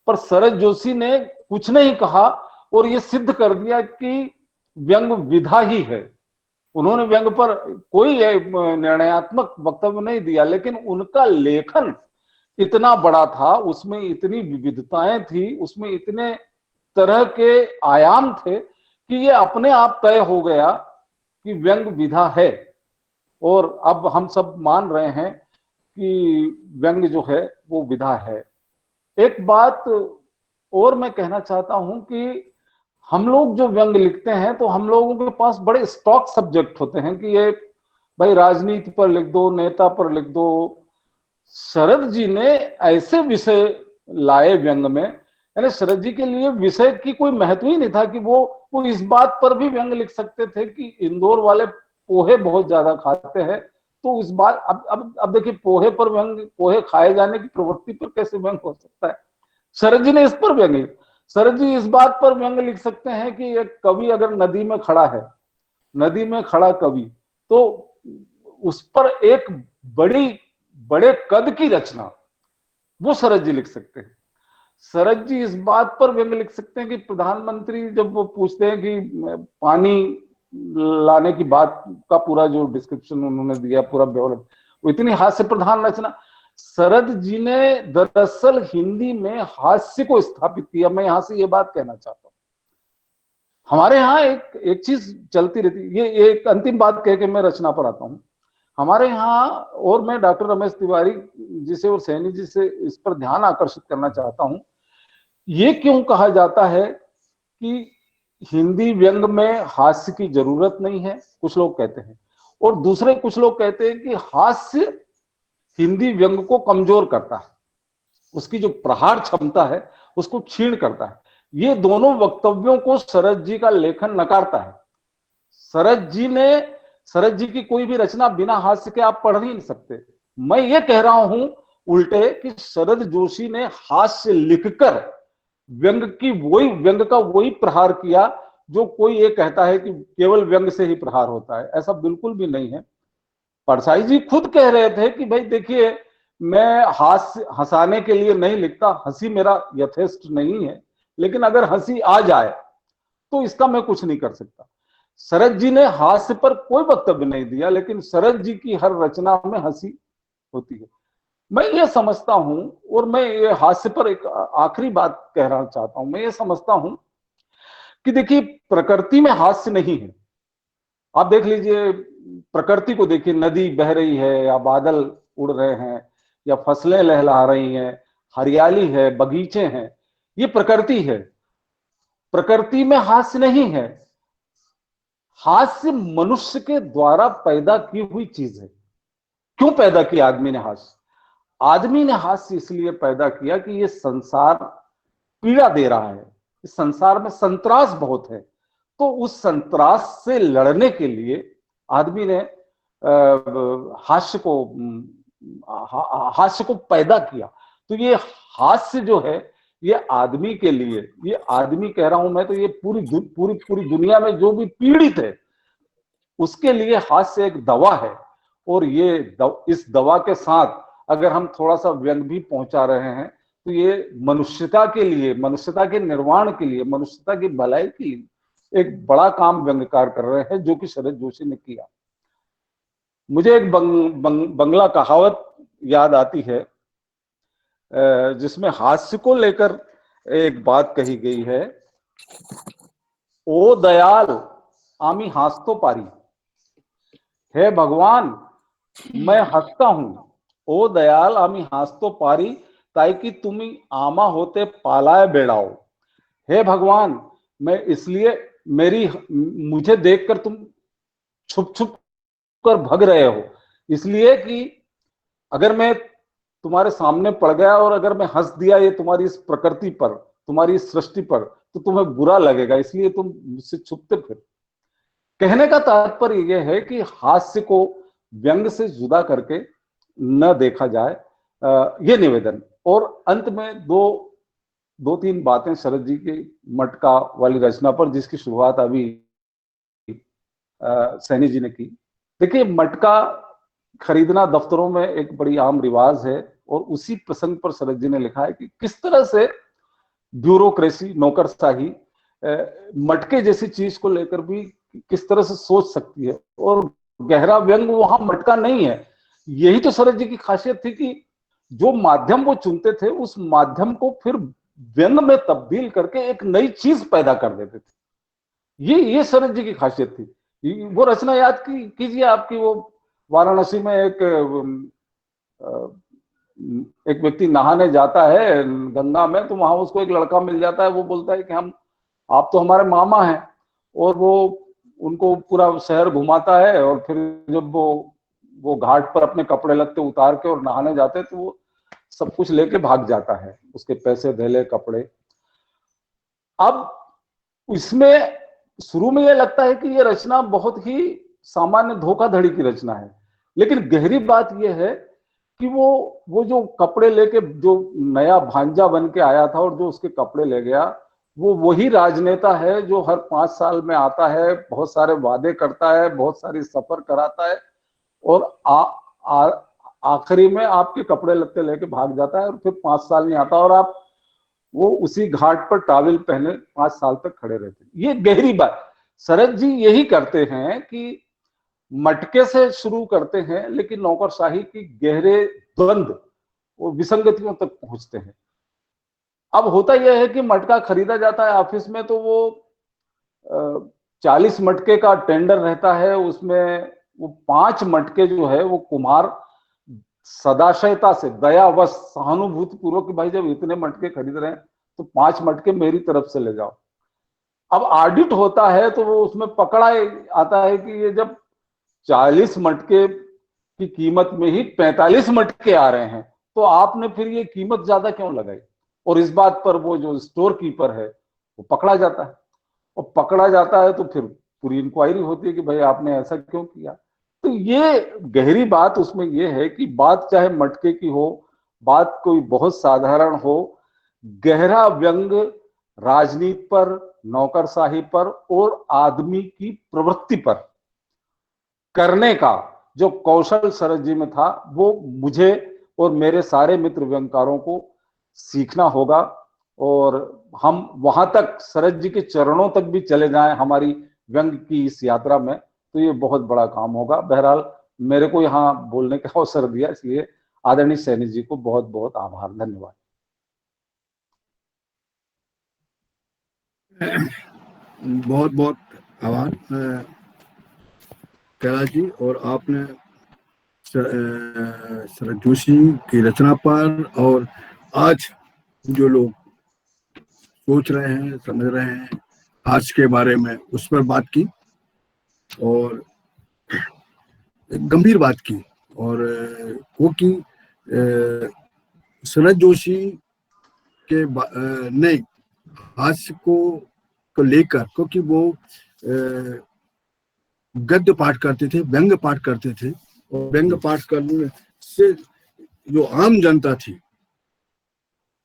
पर शरद जोशी ने कुछ नहीं कहा और ये सिद्ध कर दिया कि व्यंग विधा ही है। उन्होंने व्यंग पर कोई निर्णयात्मक वक्तव्य नहीं दिया, लेकिन उनका लेखन इतना बड़ा था, उसमें इतनी विविधताएं थी, उसमें इतने तरह के आयाम थे कि ये अपने आप तय हो गया कि व्यंग विधा है। और अब हम सब मान रहे हैं कि व्यंग जो है वो विधा है। एक बात और मैं कहना चाहता हूं कि हम लोग जो व्यंग लिखते हैं तो हम लोगों के पास बड़े स्टॉक सब्जेक्ट होते हैं कि ये भाई राजनीति पर लिख दो, नेता पर लिख दो। शरद जी ने ऐसे विषय लाए व्यंग में, यानी शरद जी के लिए विषय की कोई महत्व ही नहीं था कि वो इस बात पर भी व्यंग लिख सकते थे कि इंदौर वाले पोहे बहुत ज्यादा खाते हैं, तो इस बात अब देखिए पोहे पर व्यंग, पोहे खाए जाने की प्रवृत्ति पर कैसे व्यंग हो सकता है। शरद जी ने इस पर व्यंग, शरद जी इस बात पर व्यंग लिख सकते हैं कि एक कवि अगर नदी में खड़ा है, नदी में खड़ा कवि, तो उस पर एक बड़े कद की रचना वो शरद जी लिख सकते हैं। शरद जी इस बात पर व्यंग लिख सकते हैं कि प्रधानमंत्री जब वो पूछते हैं कि पानी लाने की बात का पूरा जो डिस्क्रिप्शन उन्होंने दिया, पूरा ब्यौरा, वो इतनी हास्य प्रधान रचना। शरद जी ने दरअसल हिंदी में हास्य को स्थापित किया। मैं यहां से ये बात कहना चाहता हूं, हमारे यहाँ एक चीज चलती रहती, ये एक अंतिम बात कह के मैं रचना पर आता हूं। हमारे यहाँ, और मैं डॉक्टर रमेश तिवारी जी से और सैनी जी से इस पर ध्यान आकर्षित करना चाहता हूं, ये क्यों कहा जाता है कि हिंदी व्यंग में हास्य की जरूरत नहीं है, कुछ लोग कहते हैं, और दूसरे कुछ लोग कहते हैं कि हास्य हिंदी व्यंग को कमजोर करता है, उसकी जो प्रहार क्षमता है उसको क्षीण करता है। ये दोनों वक्तव्यों को शरद जी का लेखन नकारता है। शरद जी की कोई भी रचना बिना हास्य के आप पढ़ नहीं सकते। मैं ये कह रहा हूं उल्टे कि शरद जोशी ने हास्य लिखकर व्यंग का वही प्रहार किया जो कोई ये कहता है कि केवल व्यंग से ही प्रहार होता है। ऐसा बिल्कुल भी नहीं है। परसाई जी खुद कह रहे थे कि भाई देखिए, मैं हास्य हंसाने के लिए नहीं लिखता, हंसी मेरा यथेष्ट नहीं है, लेकिन अगर हंसी आ जाए तो इसका मैं कुछ नहीं कर सकता। शरद जी ने हास्य पर कोई वक्तव्य नहीं दिया, लेकिन शरद जी की हर रचना में हंसी होती है। मैं ये समझता हूं, और मैं ये हास्य पर एक आखिरी बात कहना चाहता हूं, मैं ये समझता हूं कि देखिए प्रकृति में हास्य नहीं है। आप देख लीजिए, प्रकृति को देखिए, नदी बह रही है या बादल उड़ रहे हैं या फसलें लहलहा रही हैं, हरियाली है, बगीचे हैं, ये प्रकृति है। प्रकृति में हास्य नहीं है। हास्य मनुष्य के द्वारा पैदा की हुई चीज है। क्यों पैदा किया आदमी ने हास्य? आदमी ने हास्य इसलिए पैदा किया कि ये संसार पीड़ा दे रहा है, इस संसार में संतरास बहुत है, तो उस संतरास से लड़ने के लिए आदमी ने हास्य को पैदा किया। तो ये हास्य जो है, ये आदमी के लिए, ये आदमी कह रहा हूं मैं, तो ये पूरी दुनिया में जो भी पीड़ित है उसके लिए हास्य एक दवा है। और ये इस दवा के साथ अगर हम थोड़ा सा व्यंग भी पहुंचा रहे हैं तो ये मनुष्यता के लिए, मनुष्यता के निर्माण के लिए, मनुष्यता की भलाई के लिए एक बड़ा काम व्यंगकार कर रहे हैं, जो कि शरद जोशी ने किया। मुझे एक बंगला कहावत याद आती है जिसमें हास्य को लेकर एक बात कही गई है, ओ दयाल आमी हास्तो पारी, हे भगवान मैं हंसता हूं, ओ दयाल आमी हास्तो पारी, ताकि तुम्ही आमा होते पालाए बेड़ाओ। हे भगवान, मैं इसलिए मुझे देखकर तुम छुप छुप कर भग रहे हो, इसलिए कि अगर मैं तुम्हारे सामने पड़ गया और अगर मैं हंस दिया ये तुम्हारी इस प्रकृति पर, तुम्हारी इस सृष्टि पर, तो तुम्हें बुरा लगेगा, इसलिए तुम मुझसे छुपते फिर। कहने का तात्पर्य यह है कि हास्य को व्यंग से जुदा करके न देखा जाए, ये निवेदन। और अंत में दो तीन बातें शरद जी की मटका वाली रचना पर, जिसकी शुरुआत अभी सैनी जी ने की। देखिए, मटका खरीदना दफ्तरों में एक बड़ी आम रिवाज है, और उसी प्रसंग पर शरद जी ने लिखा है कि किस तरह से ब्यूरोक्रेसी, नौकरशाही मटके जैसी चीज को लेकर भी किस तरह से सोच सकती है, और गहरा व्यंग वहां मटका नहीं है। यही तो शरद जी की खासियत थी कि जो माध्यम वो चुनते थे उस माध्यम को फिर व्यंग में तब्दील करके एक नई चीज पैदा कर देते थे। ये शरद जी की खासियत थी। वो रचना याद कीजिए आपकी, वो वाराणसी में एक एक व्यक्ति नहाने जाता है गंगा में, तो वहां उसको एक लड़का मिल जाता है, वो बोलता है कि आप तो हमारे मामा हैं, और वो उनको पूरा शहर घुमाता है, और फिर जब वो घाट पर अपने कपड़े लत्ते उतार के और नहाने जाते हैं, तो वो सब कुछ लेके भाग जाता है, उसके पैसे धेले कपड़े। अब इसमें शुरू में ये लगता है कि ये रचना बहुत ही सामान्य धोखाधड़ी की रचना है, लेकिन गहरी बात ये है कि वो जो कपड़े लेके जो नया भांजा बन के आया था और जो उसके कपड़े ले गया, वो वही राजनेता है जो हर 5 साल में आता है, बहुत सारे वादे करता है, बहुत सारी सफर कराता है, और आखिरी में आपके कपड़े लत्ते लेके भाग जाता है, और फिर 5 साल नहीं आता, और आप वो उसी घाट पर टावल पहने 5 साल तक खड़े रहते। ये गहरी बात शरद जी यही करते हैं कि मटके से शुरू करते हैं, लेकिन नौकरशाही की गहरे द्वंद और विसंगतियों तक पहुंचते हैं। अब होता यह है कि मटका खरीदा जाता है ऑफिस में, तो वो 40 मटके का टेंडर रहता है, उसमें वो 5 मटके जो है वो कुम्हार सदाशयता से, दयावश, सहानुभूति पूर्वक कि भाई जब इतने मटके खरीद रहे हैं तो 5 मटके मेरी तरफ से ले जाओ। अब ऑडिट होता है तो वो उसमें पकड़ा आता है कि ये जब 40 मटके की कीमत में ही 45 मटके आ रहे हैं, तो आपने फिर ये कीमत ज्यादा क्यों लगाई। और इस बात पर वो जो स्टोर कीपर है वो पकड़ा जाता है, और पकड़ा जाता है तो फिर पूरी इंक्वायरी होती है कि भाई आपने ऐसा क्यों किया। तो ये गहरी बात उसमें ये है कि बात चाहे मटके की हो, बात कोई बहुत साधारण हो, गहरा व्यंग राजनीति पर, नौकरशाही पर और आदमी की प्रवृत्ति पर करने का जो कौशल शरद जी में था, वो मुझे और मेरे सारे मित्र व्यंगकारों को सीखना होगा, और हम वहां तक शरद जी के चरणों तक भी चले जाएं हमारी व्यंग की इस यात्रा में, तो ये बहुत बड़ा काम होगा। बहरहाल मेरे को यहाँ बोलने का अवसर दिया, इसलिए आदरणीय सैनी जी को बहुत बहुत आभार, धन्यवाद। बहुत बहुत आभार कैलाश जी। और आपने शरद जोशी की रचना पर और आज जो लोग सोच रहे हैं, समझ रहे हैं आज के बारे में, उस पर बात की और गंभीर बात की। और वो कि शरद जोशी के ने हास्य को लेकर, क्योंकि वो गद्य पाठ करते थे, व्यंग्य पाठ करते थे, और व्यंग्य पाठ करने से जो आम जनता थी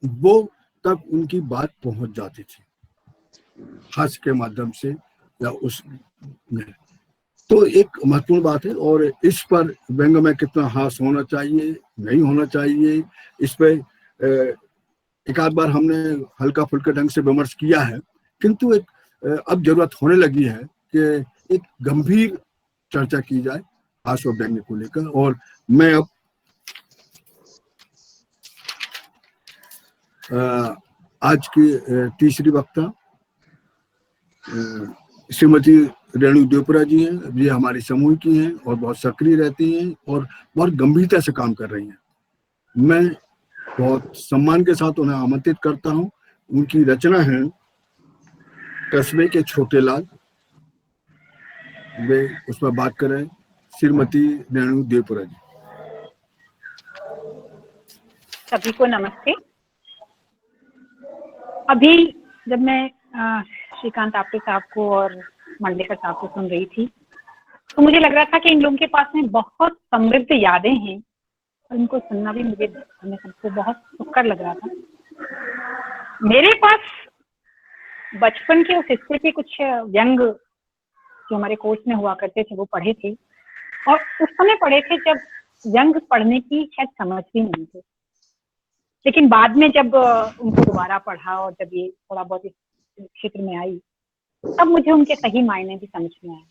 वो तक उनकी बात पहुंच जाती थी हास्य के माध्यम से या उस में। तो एक महत्वपूर्ण बात है, और इस पर व्यंग्य में कितना हास्य होना चाहिए, नहीं होना चाहिए, इस पर एक आध बार हमने हल्का फुल्का ढंग से विमर्श किया है, किंतु एक अब जरूरत होने लगी है कि एक गंभीर चर्चा की जाए हास्य और व्यंग्य को लेकर। और मैं अब आज की तीसरी वक्ता श्रीमती रेणु देवपुरा जी हैं। ये हमारी समूह की हैं और बहुत सक्रिय रहती हैं और बहुत गंभीरता से काम कर रही हैं। मैं बहुत सम्मान के साथ उन्हें आमंत्रित करता हूं। उनकी रचना है कस्बे के छोटे लाल। वे उस पर बात करें श्रीमती रेणु देवपुरा जी। सभी को नमस्ते। अभी जब मैं श्रीकांत आपटे साहब को और मंडलेकर साहब को सुन रही थी, तो मुझे लग रहा था कि इन लोगों के पास में बहुत समृद्ध यादें हैं, और इनको सुनना भी मुझे हमें सबको बहुत सुखकर लग रहा था। मेरे पास बचपन के उस हिस्से के कुछ व्यंग जो हमारे कोर्स में हुआ करते थे वो पढ़े थे, और उस समय पढ़े थे जब व्यंग पढ़ने की शायद समझ भी नहीं थी। लेकिन बाद में जब उनको दोबारा पढ़ा और जब ये थोड़ा बहुत इस क्षेत्र में आई, तब मुझे उनके सही मायने भी समझ में आए।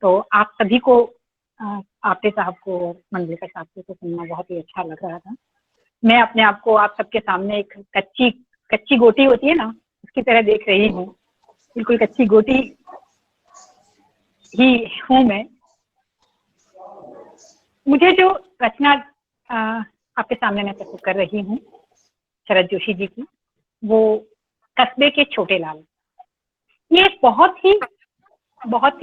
तो आप सभी को, आपटे साहब को और मंडलेकर साहब को सुनना बहुत ही अच्छा लग रहा था। मैं अपने आप को आप सबके सामने एक कच्ची गोटी होती है ना, उसकी तरह देख रही हूँ। बिल्कुल कच्ची गोटी ही हूँ मैं। मुझे जो रचना आपके सामने मैं प्रस्तुत कर रही हूँ शरद जोशी जी की, वो कस्बे के छोटे लाल। ये एक बहुत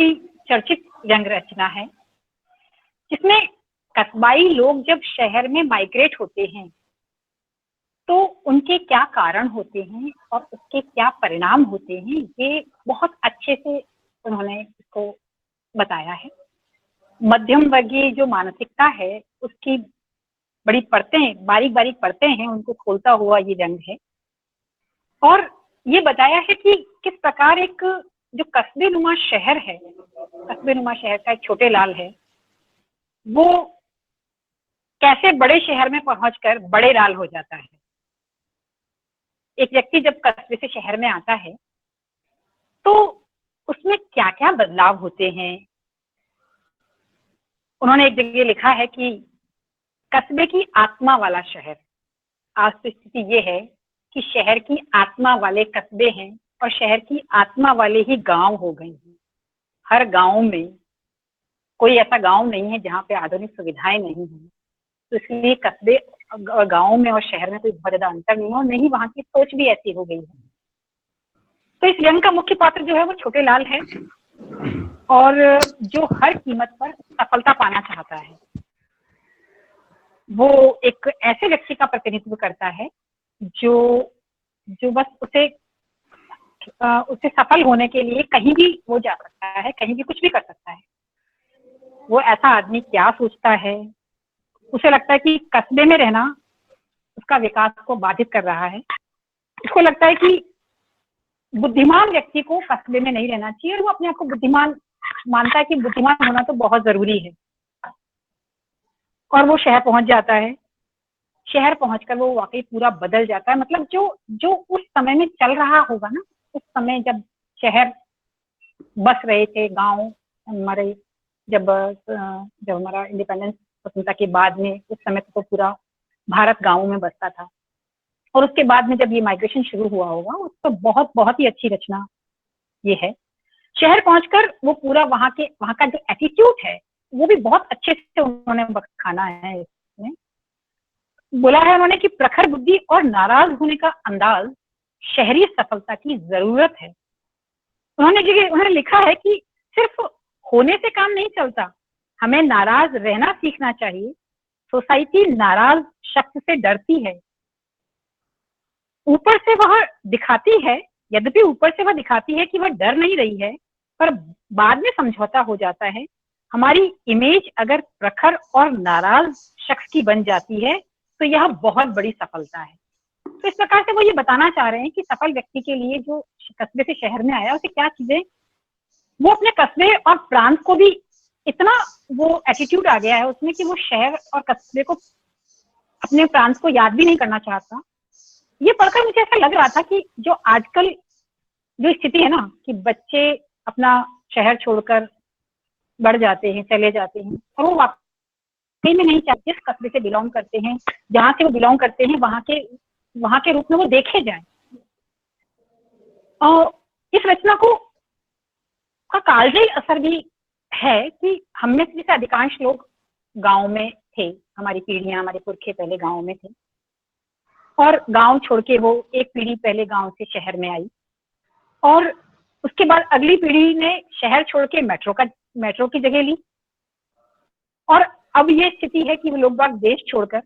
ही चर्चित व्यंग रचना है, जिसमें कस्बाई लोग जब शहर में माइग्रेट होते हैं तो उनके क्या कारण होते हैं और उसके क्या परिणाम होते हैं, ये बहुत अच्छे से उन्होंने इसको बताया है। मध्यम वर्गीय जो मानसिकता है उसकी बड़ी परतें, बारीक बारीक परतें हैं, उनको खोलता हुआ ये व्यंग है। और ये बताया है कि किस प्रकार एक जो कस्बे नुमा शहर है, कस्बे नुमा शहर का एक छोटे लाल है, वो कैसे बड़े शहर में पहुंचकर बड़े लाल हो जाता है। एक व्यक्ति जब कस्बे से शहर में आता है तो उसमें क्या क्या बदलाव होते हैं। उन्होंने एक जगह लिखा है कि कस्बे की आत्मा वाला शहर। आज तो स्थिति ये है कि शहर की आत्मा वाले कस्बे हैं और शहर की आत्मा वाले ही गांव हो गए हैं। हर गांव में कोई ऐसा गांव नहीं है जहाँ पे आधुनिक सुविधाएं नहीं हैं। तो इसलिए कस्बे गांव में और शहर में कोई बहुत ज्यादा अंतर नहीं है, और नहीं वहाँ की सोच भी ऐसी हो गई है। तो इस व्यंग का मुख्य पात्र जो है वो छोटे लाल है, और जो हर कीमत पर सफलता पाना चाहता है। वो एक ऐसे व्यक्ति का प्रतिनिधित्व करता है जो बस उसे सफल होने के लिए कहीं भी वो जा सकता है, कहीं भी कुछ भी कर सकता है। वो ऐसा आदमी क्या सोचता है, उसे लगता है कि कस्बे में रहना उसका विकास को बाधित कर रहा है। उसको लगता है कि बुद्धिमान व्यक्ति को कस्बे में नहीं रहना चाहिए, और वो अपने आप को बुद्धिमान मानता है कि बुद्धिमान होना तो बहुत जरूरी है। और वो शहर पहुंच जाता है। शहर पहुंचकर वो वाकई पूरा बदल जाता है। मतलब जो उस समय में चल रहा होगा ना, उस समय जब शहर बस रहे थे, गांव हमारे जब हमारा इंडिपेंडेंस स्वतंत्रता के बाद में, उस समय तो पूरा भारत गांवों में बसता था। और उसके बाद में जब ये माइग्रेशन शुरू हुआ होगा, उसको बहुत ही अच्छी रचना ये है। शहर पहुंचकर वो पूरा वहाँ का जो एटीट्यूड है वो भी बहुत अच्छे से उन्होंने बखाना है। इसमें बोला है उन्होंने कि प्रखर बुद्धि और नाराज होने का अंदाज शहरी सफलता की जरूरत है। उन्होंने लिखा है कि सिर्फ होने से काम नहीं चलता, हमें नाराज रहना सीखना चाहिए। सोसाइटी नाराज शख्स से डरती है। ऊपर से वह दिखाती है, यद्यपि ऊपर से वह दिखाती है कि वह डर नहीं रही है, पर बाद में समझौता हो जाता है। हमारी इमेज अगर प्रखर और नाराज शख्स की बन जाती है तो यह बहुत बड़ी सफलता है। तो इस प्रकार से वो ये बताना चाह रहे हैं कि सफल व्यक्ति के लिए जो कस्बे से शहर में आया उसे क्या चीजें, वो अपने कस्बे और प्रांत को भी इतना वो एटीट्यूड आ गया है उसमें कि वो शहर और कस्बे को, अपने प्रांत को याद भी नहीं करना चाहता। ये पढ़कर मुझे ऐसा लग रहा था कि जो आजकल जो स्थिति है ना, कि बच्चे अपना शहर छोड़कर बढ़ जाते हैं, चले जाते हैं, और वो वाकई में नहीं चाहते जिस कस्बे से बिलोंग करते हैं, जहाँ से वो बिलोंग करते हैं, वहां के रूप में वो देखे जाए। और इस रचना को का कालजयी असर भी है कि हम में से अधिकांश लोग गांव में थे। हमारी पीढ़ियां, हमारे पुरखे पहले गांव में थे, और गांव छोड़ के वो एक पीढ़ी पहले गांव से शहर में आई, और उसके बाद अगली पीढ़ी ने शहर छोड़ के मेट्रो की जगह ली। और अब ये स्थिति है कि वो लोग बाग देश छोड़कर,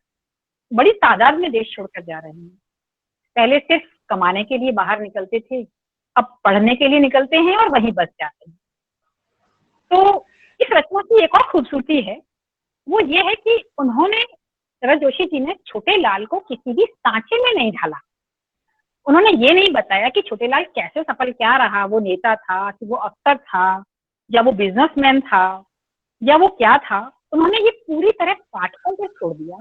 बड़ी तादाद में देश छोड़कर जा रहे हैं। पहले सिर्फ कमाने के लिए बाहर निकलते थे, अब पढ़ने के लिए निकलते हैं और वहीं बस जाते हैं। तो इस रचना की एक और खूबसूरती है, वो ये है कि उन्होंने, शरद जोशी जी ने छोटे लाल को किसी भी सांचे में नहीं ढाला। उन्होंने ये नहीं बताया कि छोटे लाल कैसे सफल क्या रहा, वो नेता था कि वो अफसर था या वो बिजनेसमैन था या वो क्या था। उन्होंने ये पूरी तरह पाठकों पर छोड़ दिया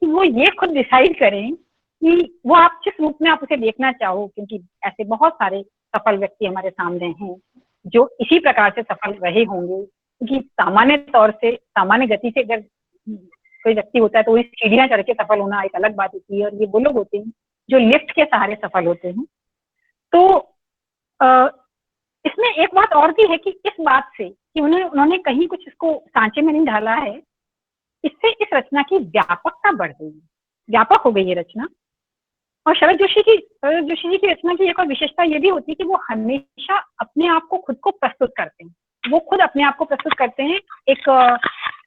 कि वो ये खुद डिसाइड करें कि वो आप जिस रूप में आप उसे देखना चाहो, क्योंकि ऐसे बहुत सारे सफल व्यक्ति हमारे सामने हैं जो इसी प्रकार से सफल रहे होंगे। क्योंकि सामान्य तौर से, सामान्य गति से अगर कोई व्यक्ति होता है तो वो सीढ़ियां चढ़ के सफल होना एक अलग बात होती है, और ये वो लोग होते हैं जो लिफ्ट के सहारे सफल होते हैं। तो इसमें एक बात और भी है कि इस बात से कि उन्होंने कहीं कुछ इसको सांचे में नहीं ढाला है, इससे इस रचना की व्यापकता बढ़ गई है। व्यापक हो गई ये रचना। और शरद जोशी जी की रचना की एक और विशेषता ये भी होती है कि वो हमेशा अपने आप को खुद को प्रस्तुत करते हैं। वो खुद अपने आप को प्रस्तुत करते हैं एक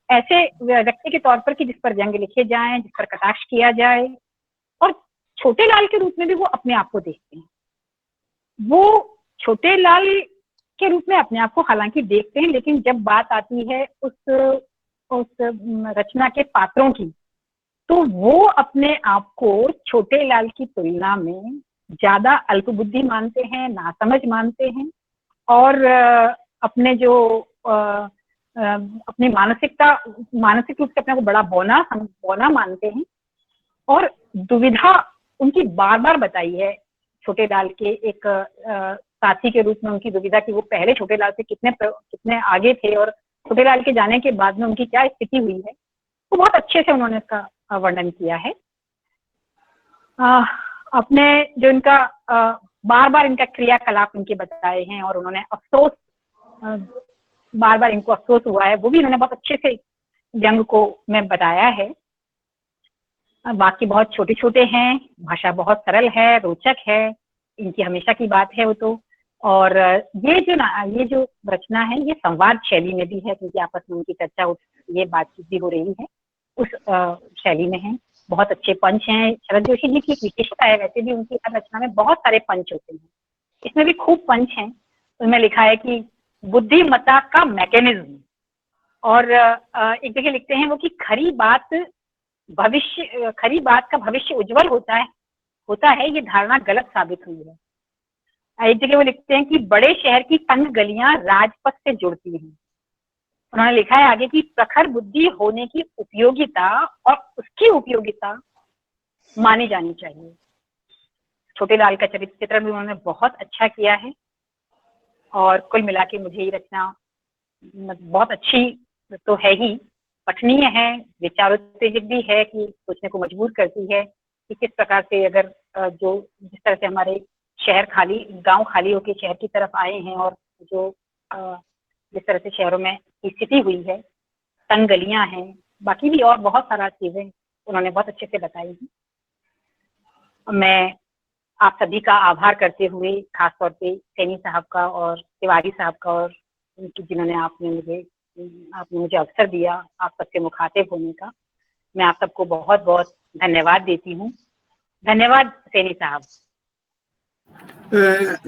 ऐसे व्यक्ति के तौर पर कि जिस पर व्यंग लिखे जाएं, जिस पर कटाक्ष किया जाए, और छोटे लाल के रूप में भी वो अपने आप को देखते हैं। वो छोटे लाल के रूप में अपने आप को हालांकि देखते हैं, लेकिन जब बात आती है उस रचना के पात्रों की, तो वो अपने आप को छोटे लाल की तुलना में ज्यादा अल्पबुद्धि मानते हैं, नासमझ मानते हैं, और अपने जो अपनी मानसिक रूप से अपने को बड़ा बौना मानते हैं। और दुविधा उनकी बार बार बताई है छोटे लाल के एक साथी के रूप में, उनकी दुविधा कि वो पहले छोटे लाल से कितने आगे थे और छोटे लाल के जाने के बाद में उनकी क्या स्थिति हुई है। तो बहुत अच्छे से उन्होंने इसका वर्णन किया है। अपने जो इनका बार बार इनका क्रियाकलाप इनके बताए हैं, और उन्होंने अफसोस, बार बार इनको अफसोस हुआ है, वो भी इन्होंने बहुत अच्छे से व्यंग को में बताया है। वाक्य बहुत छोटे छोटे हैं, भाषा बहुत सरल है, रोचक है, इनकी हमेशा की बात है वो तो। और ये जो रचना है ये संवाद शैली में भी है, क्योंकि आपस में उनकी चर्चा, ये बातचीत भी हो रही है, उस शैली में है। बहुत अच्छे पंच हैं। शरद जोशी जी की एक विशेषता है, वैसे भी उनकी हर रचना में बहुत सारे पंच होते हैं, इसमें भी खूब पंच हैं। उसमें लिखा है कि बुद्धिमत्ता का मैकेनिज्म, और एक जगह लिखते हैं वो कि खरी बात का भविष्य उज्जवल होता है ये धारणा गलत साबित हुई है। एक जगह वो लिखते हैं कि बड़े शहर की तंग गलियां राजपथ से जुड़ती हैं। उन्होंने लिखा है आगे कि प्रखर बुद्धि होने की उपयोगिता और उसकी उपयोगिता मानी जानी चाहिए। छोटे लाल का चरित्र चित्रण भी उन्होंने बहुत अच्छा किया है, और कुल मिला के मुझे ये रचना बहुत अच्छी तो है ही, पठनीय है, विचारोत्तेजक भी है कि सोचने को मजबूर करती है कि किस प्रकार से अगर जिस तरह से हमारे गांव खाली होकर शहर की तरफ आए हैं, और जो जिस तरह से शहरों में स्थिति हुई है, तंग गलियां हैं, बाकी भी और बहुत सारा चीजें उन्होंने बहुत अच्छे से बताई हैं। मैं आप सभी का आभार करते हुए, खासतौर पे सैनी साहब का और तिवारी साहब का, और जिन्होंने आपने मुझे अवसर दिया आप सबसे मुखातिब होने का, मैं आप सबको बहुत बहुत धन्यवाद देती हूँ। धन्यवाद सैनी साहब।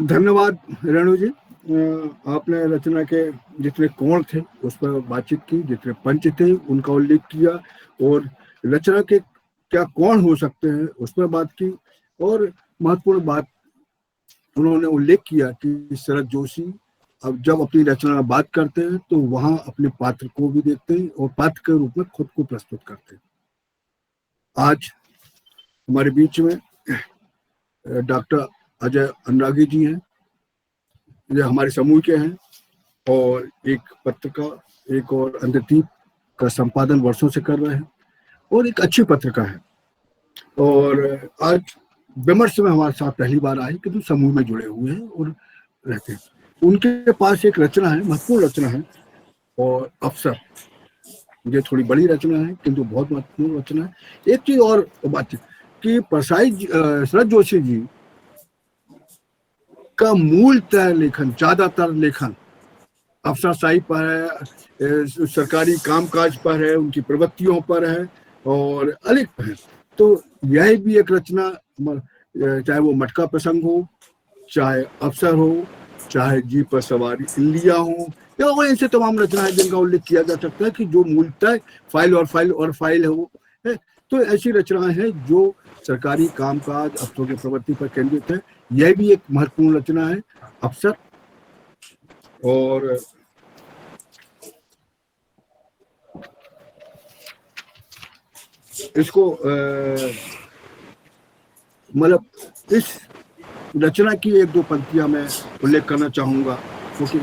धन्यवाद रेणु जी। आपने रचना के जितने कोण थे उस पर बातचीत की, जितने पंच थे उनका उल्लेख किया, और रचना के क्या कोण हो सकते हैं उस पर बात की। और महत्वपूर्ण बात उन्होंने उल्लेख किया कि शरद जोशी अब जब अपनी रचना में बात करते हैं तो वहां अपने पात्र को भी देखते हैं और पात्र के रूप में खुद को प्रस्तुत करते हैं। आज हमारे बीच में डॉक्टर अजय अनुरागी जी हैं, ये हमारे समूह के हैं, और एक पत्रिका, एक और अंधदीप का संपादन वर्षों से कर रहे हैं, और एक अच्छी पत्रिका है। और आज विमर्श में हमारे साथ पहली बार आए, किंतु समूह में जुड़े हुए हैं और रहते हैं। उनके पास एक रचना है, महत्वपूर्ण रचना है, और अफसर, ये थोड़ी बड़ी रचना है किंतु बहुत महत्वपूर्ण रचना है। एक चीज और बात कि शरद जोशी जी का मूलतः लेखन, ज्यादातर लेखन अफसरशाही पर है, सरकारी कामकाज पर है, उनकी प्रवृत्तियों पर है और अलिख है। तो यह भी एक रचना, चाहे वो मटका प्रसंग हो, चाहे अफसर हो, चाहे जीप पर सवारी इल्लिया हो, या वो ऐसे तमाम रचना है जिनका उल्लेख किया जा सकता है कि जो मूलतः फाइल और फाइल और फाइल है। तो ऐसी रचनाएं हैं जो सरकारी कामकाज, अफसरों की प्रवृत्ति पर केंद्रित है। यह भी एक महत्वपूर्ण रचना है, अफसर। और इसको मतलब इस रचना की एक दो पंक्तियां मैं उल्लेख करना चाहूंगा, क्योंकि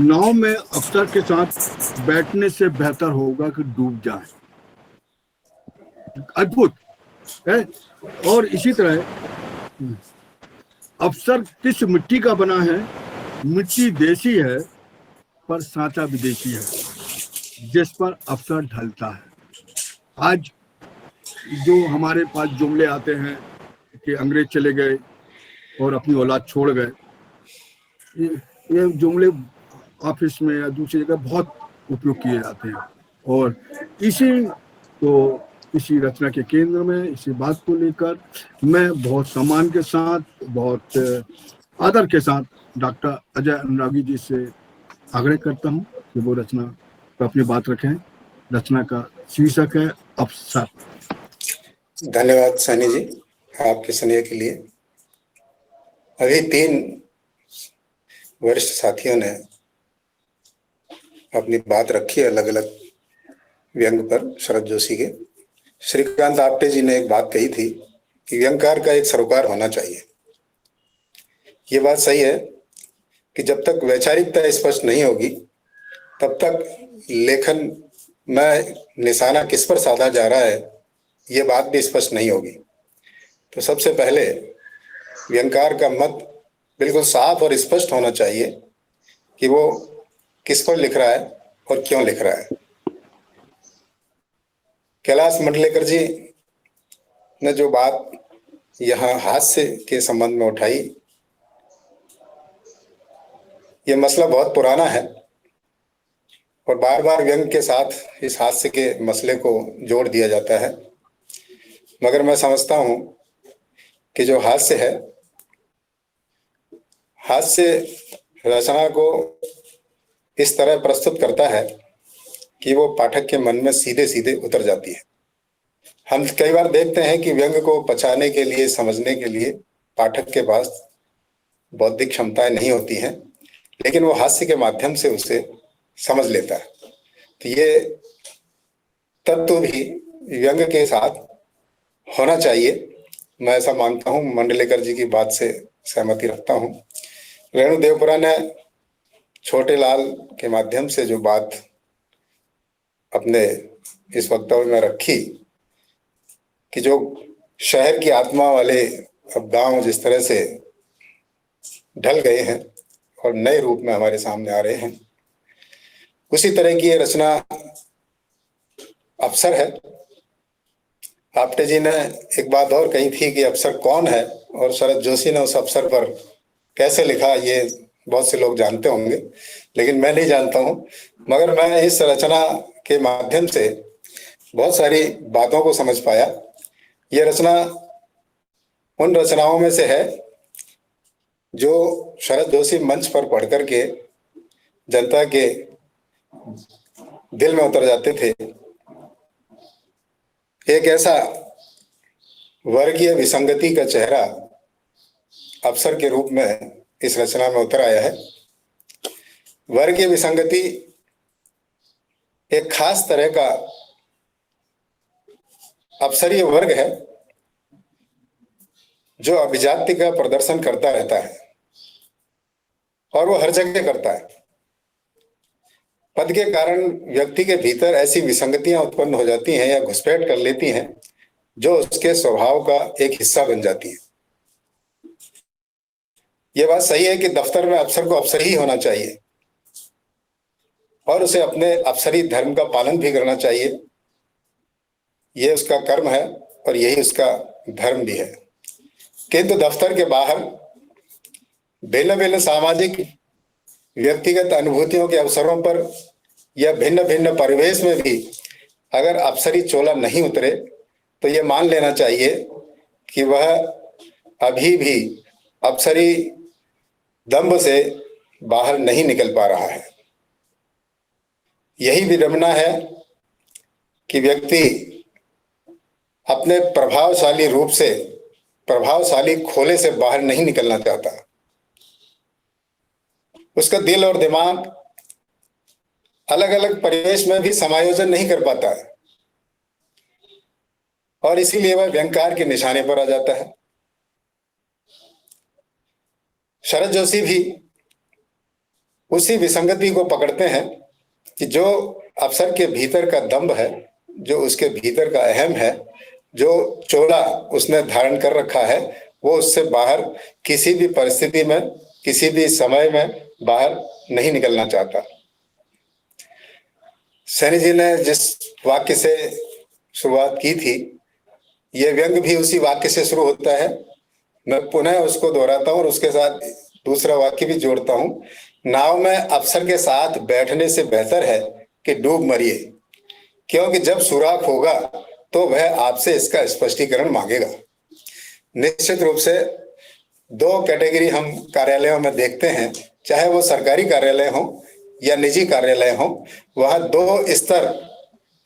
नाव में अफसर के साथ बैठने से बेहतर होगा कि डूब जाए। अद्भुत है। और इसी तरह अफसर किस मिट्टी का बना है, मिट्टी देसी है पर सांचा विदेशी है, जिस पर अफसर ढलता है। आज जो हमारे पास जुमले आते हैं कि अंग्रेज चले गए और अपनी औलाद छोड़ गए, ये जुमले ऑफिस में या दूसरी जगह बहुत उपयोग किए जाते हैं। और इसी रचना के केंद्र में इसी बात को लेकर मैं बहुत सम्मान के साथ, बहुत आदर के साथ डॉक्टर अजय अनुरागी जी से आग्रह करता हूं कि वो रचना पर अपनी बात रखें। रचना का शीर्षक है अवसर। धन्यवाद सैनी जी आपके स्नेह के लिए। अभी 3 वरिष्ठ साथियों ने अपनी बात रखी अलग अलग व्यंग पर शरद जोशी के। श्रीकांत आप्टे जी ने एक बात कही थी कि व्यंगकार का एक सरोकार होना चाहिए। ये बात सही है कि जब तक वैचारिकता स्पष्ट नहीं होगी तब तक लेखन में निशाना किस पर साधा जा रहा है ये बात भी स्पष्ट नहीं होगी। तो सबसे पहले व्यंगकार का मत बिल्कुल साफ और स्पष्ट होना चाहिए कि वो किस पर लिख रहा है और क्यों लिख रहा है। कैलाश मंडलेकर जी ने जो बात यहाँ हास्य के संबंध में उठाई, ये मसला बहुत पुराना है और बार बार व्यंग के साथ इस हास्य के मसले को जोड़ दिया जाता है। मगर मैं समझता हूँ कि जो हास्य है, हास्य रचना को इस तरह प्रस्तुत करता है कि वो पाठक के मन में सीधे सीधे उतर जाती है। हम कई बार देखते हैं कि व्यंग को पचाने के लिए, समझने के लिए पाठक के पास बौद्धिक क्षमताएं नहीं होती हैं, लेकिन वो हास्य के माध्यम से उसे समझ लेता है। तो ये तत्व भी व्यंग के साथ होना चाहिए। मैं ऐसा मानता हूँ, मंडलेकर जी की बात से सहमति रखता हूँ। रेणु देवपुरा ने छोटे लाल के माध्यम से जो बात अपने इस वक्तव्य में रखी कि जो शहर की आत्मा वाले अब गांव जिस तरह से ढल गए हैं और नए रूप में हमारे सामने आ रहे हैं, उसी तरह की ये रचना अवसर है। आप्टे जी ने एक बात और कही थी कि अवसर कौन है और शरद जोशी ने उस अवसर पर कैसे लिखा, ये बहुत से लोग जानते होंगे, लेकिन मैं नहीं जानता हूं। मगर मैं इस रचना के माध्यम से बहुत सारी बातों को समझ पाया। यह रचना उन रचनाओं में से है जो शरद जोशी मंच पर पढ़ करके जनता के दिल में उतर जाते थे। एक ऐसा वर्गीय विसंगति का चेहरा अवसर के रूप में इस रचना में उतर आया है। वर्गीय विसंगति एक खास तरह का अवसरीय वर्ग है जो अभिजात्य का प्रदर्शन करता रहता है और वो हर जगह करता है। पद के कारण व्यक्ति के भीतर ऐसी विसंगतियां उत्पन्न हो जाती हैं या घुसपैठ कर लेती हैं जो उसके स्वभाव का एक हिस्सा बन जाती है। यह बात सही है कि दफ्तर में अफसर को अफसर ही होना चाहिए और उसे अपने अफसरी धर्म का पालन भी करना चाहिए। यह उसका कर्म है और यही उसका धर्म भी है। किंतु दफ्तर के बाहर भिन्न भिन्न सामाजिक व्यक्तिगत अनुभूतियों के अवसरों पर या भिन्न भिन्न परिवेश में भी अगर अफसरी चोला नहीं उतरे तो ये मान लेना चाहिए कि वह अभी भी अफसरी दंभ से बाहर नहीं निकल पा रहा है। यही विडंबना है कि व्यक्ति अपने प्रभावशाली रूप से, प्रभावशाली खोले से बाहर नहीं निकलना चाहता। उसका दिल और दिमाग अलग अलग परिवेश में भी समायोजन नहीं कर पाता है और इसीलिए वह व्यंगकार के निशाने पर आ जाता है। शरद जोशी भी उसी विसंगति को पकड़ते हैं कि जो अफसर के भीतर का दंभ है, जो उसके भीतर का अहम है, जो चोला उसने धारण कर रखा है, वो उससे बाहर किसी भी परिस्थिति में, किसी भी समय में बाहर नहीं निकलना चाहता। सैनी जी ने जिस वाक्य से शुरुआत की थी ये व्यंग भी उसी वाक्य से शुरू होता है। मैं पुनः उसको दोहराता हूँ और उसके साथ दूसरा वाक्य भी जोड़ता हूँ। नाव में अफसर के साथ बैठने से बेहतर है कि डूब मरिए, क्योंकि जब सुराख होगा तो वह आपसे इसका स्पष्टीकरण मांगेगा। निश्चित रूप से दो कैटेगरी हम कार्यालयों में देखते हैं, चाहे वो सरकारी कार्यालय हो या निजी कार्यालय हो, वह दो स्तर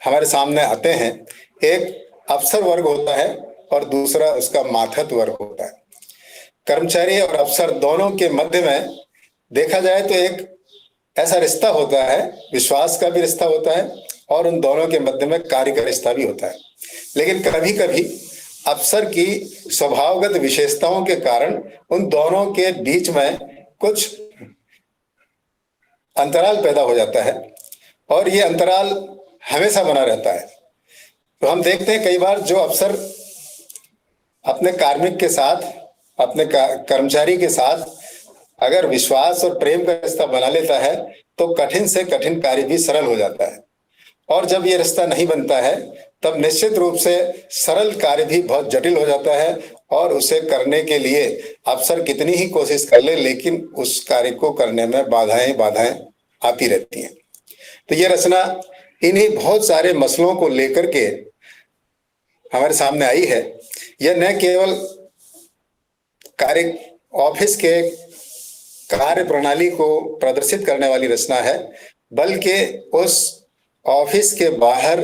हमारे सामने आते हैं। एक अफसर वर्ग होता है और दूसरा उसका मातहत वर्ग होता है। कर्मचारी और अफसर दोनों के मध्य में देखा जाए तो एक ऐसा रिश्ता होता है, विश्वास का भी रिश्ता होता है और उन दोनों के मध्य में कार्य का रिश्ता भी होता है। लेकिन कभी कभी अफसर की स्वभावगत विशेषताओं के कारण उन दोनों के बीच में कुछ अंतराल पैदा हो जाता है और ये अंतराल हमेशा बना रहता है। तो हम देखते हैं कई बार जो अफसर अपने कार्मिक के साथ, अपने कर्मचारी के साथ अगर विश्वास और प्रेम का रिश्ता बना लेता है तो कठिन से कठिन कार्य भी सरल हो जाता है। और जब ये रिश्ता नहीं बनता है तब निश्चित रूप से सरल कार्य भी बहुत जटिल हो जाता है और उसे करने के लिए अफसर कितनी ही कोशिश कर ले, लेकिन उस कार्य को करने में बाधाएं आती रहती हैं। तो ये रचना इन्हीं बहुत सारे मसलों को लेकर के हमारे सामने आई है। यह न केवल कार्य ऑफिस के कार्य प्रणाली को प्रदर्शित करने वाली रचना है, बल्कि उस ऑफिस के बाहर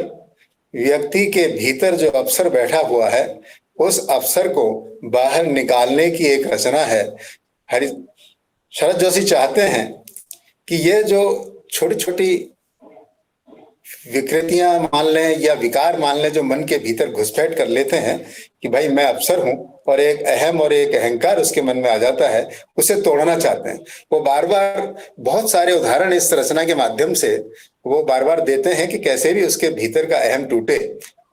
व्यक्ति के भीतर जो अफसर बैठा हुआ है उस अफसर को बाहर निकालने की एक रचना है। शरद जोशी चाहते हैं कि ये जो छोटी छोटी विकृतियां मान लें या विकार मान लें जो मन के भीतर घुसपैठ कर लेते हैं कि भाई मैं अफसर हूं, और एक अहम और एक अहंकार उसके मन में आ जाता है, उसे तोड़ना चाहते हैं। वो बार बार बहुत सारे उदाहरण इस रचना के माध्यम से वो बार बार देते हैं कि कैसे भी उसके भीतर का अहम टूटे,